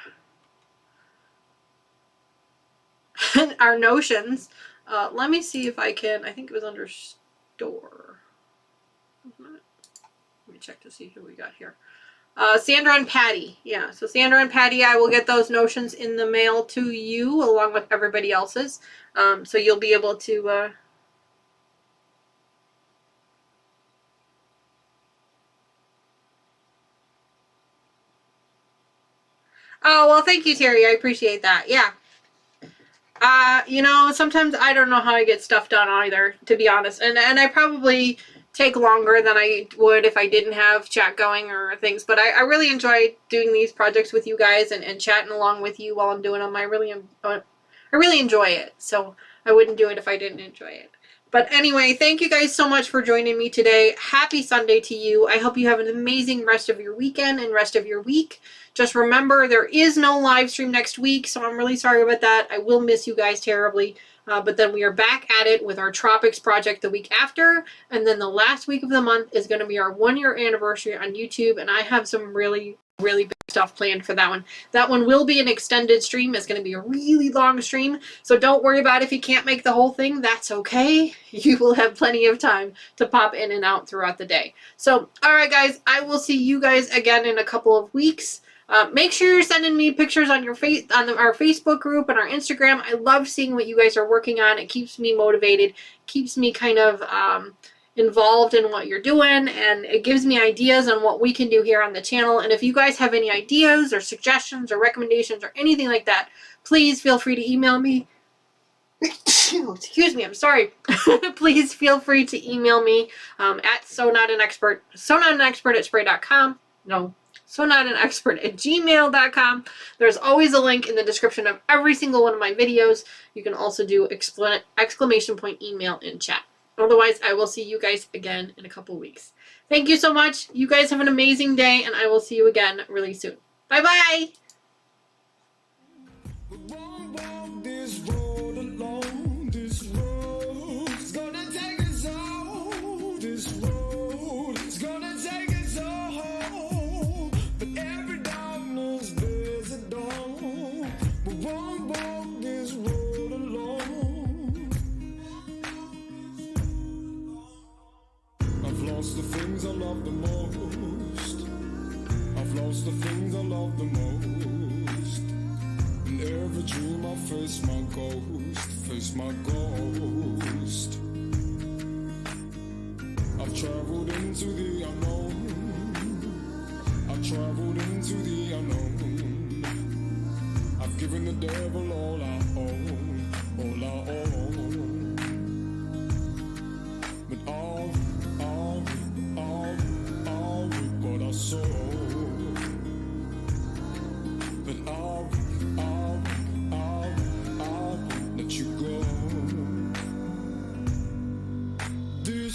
notions. Let me see if I can, I think it was under store. Let me check to see who we got here. Sandra and Patty. Yeah, so Sandra and Patty, I will get those notions in the mail to you along with everybody else's. So you'll be able to... Oh, well, thank you, Terry. I appreciate that. Yeah. You know, sometimes I don't know how I get stuff done either, to be honest. And I probably take longer than I would if I didn't have chat going or things. But I really enjoy doing these projects with you guys and chatting along with you while I'm doing them. I really enjoy it. So I wouldn't do it if I didn't enjoy it. But anyway, thank you guys so much for joining me today. Happy Sunday to you. I hope you have an amazing rest of your weekend and rest of your week. Just remember, there is no live stream next week, so I'm really sorry about that. I will miss you guys terribly. But then we are back at it with our Tropics project the week after. And then the last week of the month is going to be our 1-year anniversary on YouTube. And I have some really big stuff planned for that one. That one will be an extended stream. It's going to be a really long stream. So don't worry about if you can't make the whole thing. That's okay. You will have plenty of time to pop in and out throughout the day. So, all right, guys, I will see you guys again in a couple of weeks. Make sure you're sending me pictures on your our Facebook group and our Instagram. I love seeing what you guys are working on. It keeps me motivated, keeps me kind of involved in what you're doing, and it gives me ideas on what we can do here on the channel. And if you guys have any ideas or suggestions or recommendations or anything like that, please feel free to email me. Excuse me, I'm sorry. Please feel free to email me at sonotanexpert@spray.com. No, sonotanexpert@gmail.com. There's always a link in the description of every single one of my videos. You can also do exclamation point email in chat. Otherwise, I will see you guys again in a couple weeks. Thank you so much. You guys have an amazing day, and I will see you again really soon. Bye-bye! The things I love the most. I've lost the things I love the most. In every dream I face my ghost, face my ghost. I've traveled into the unknown. I've traveled into the unknown. I've given the devil all I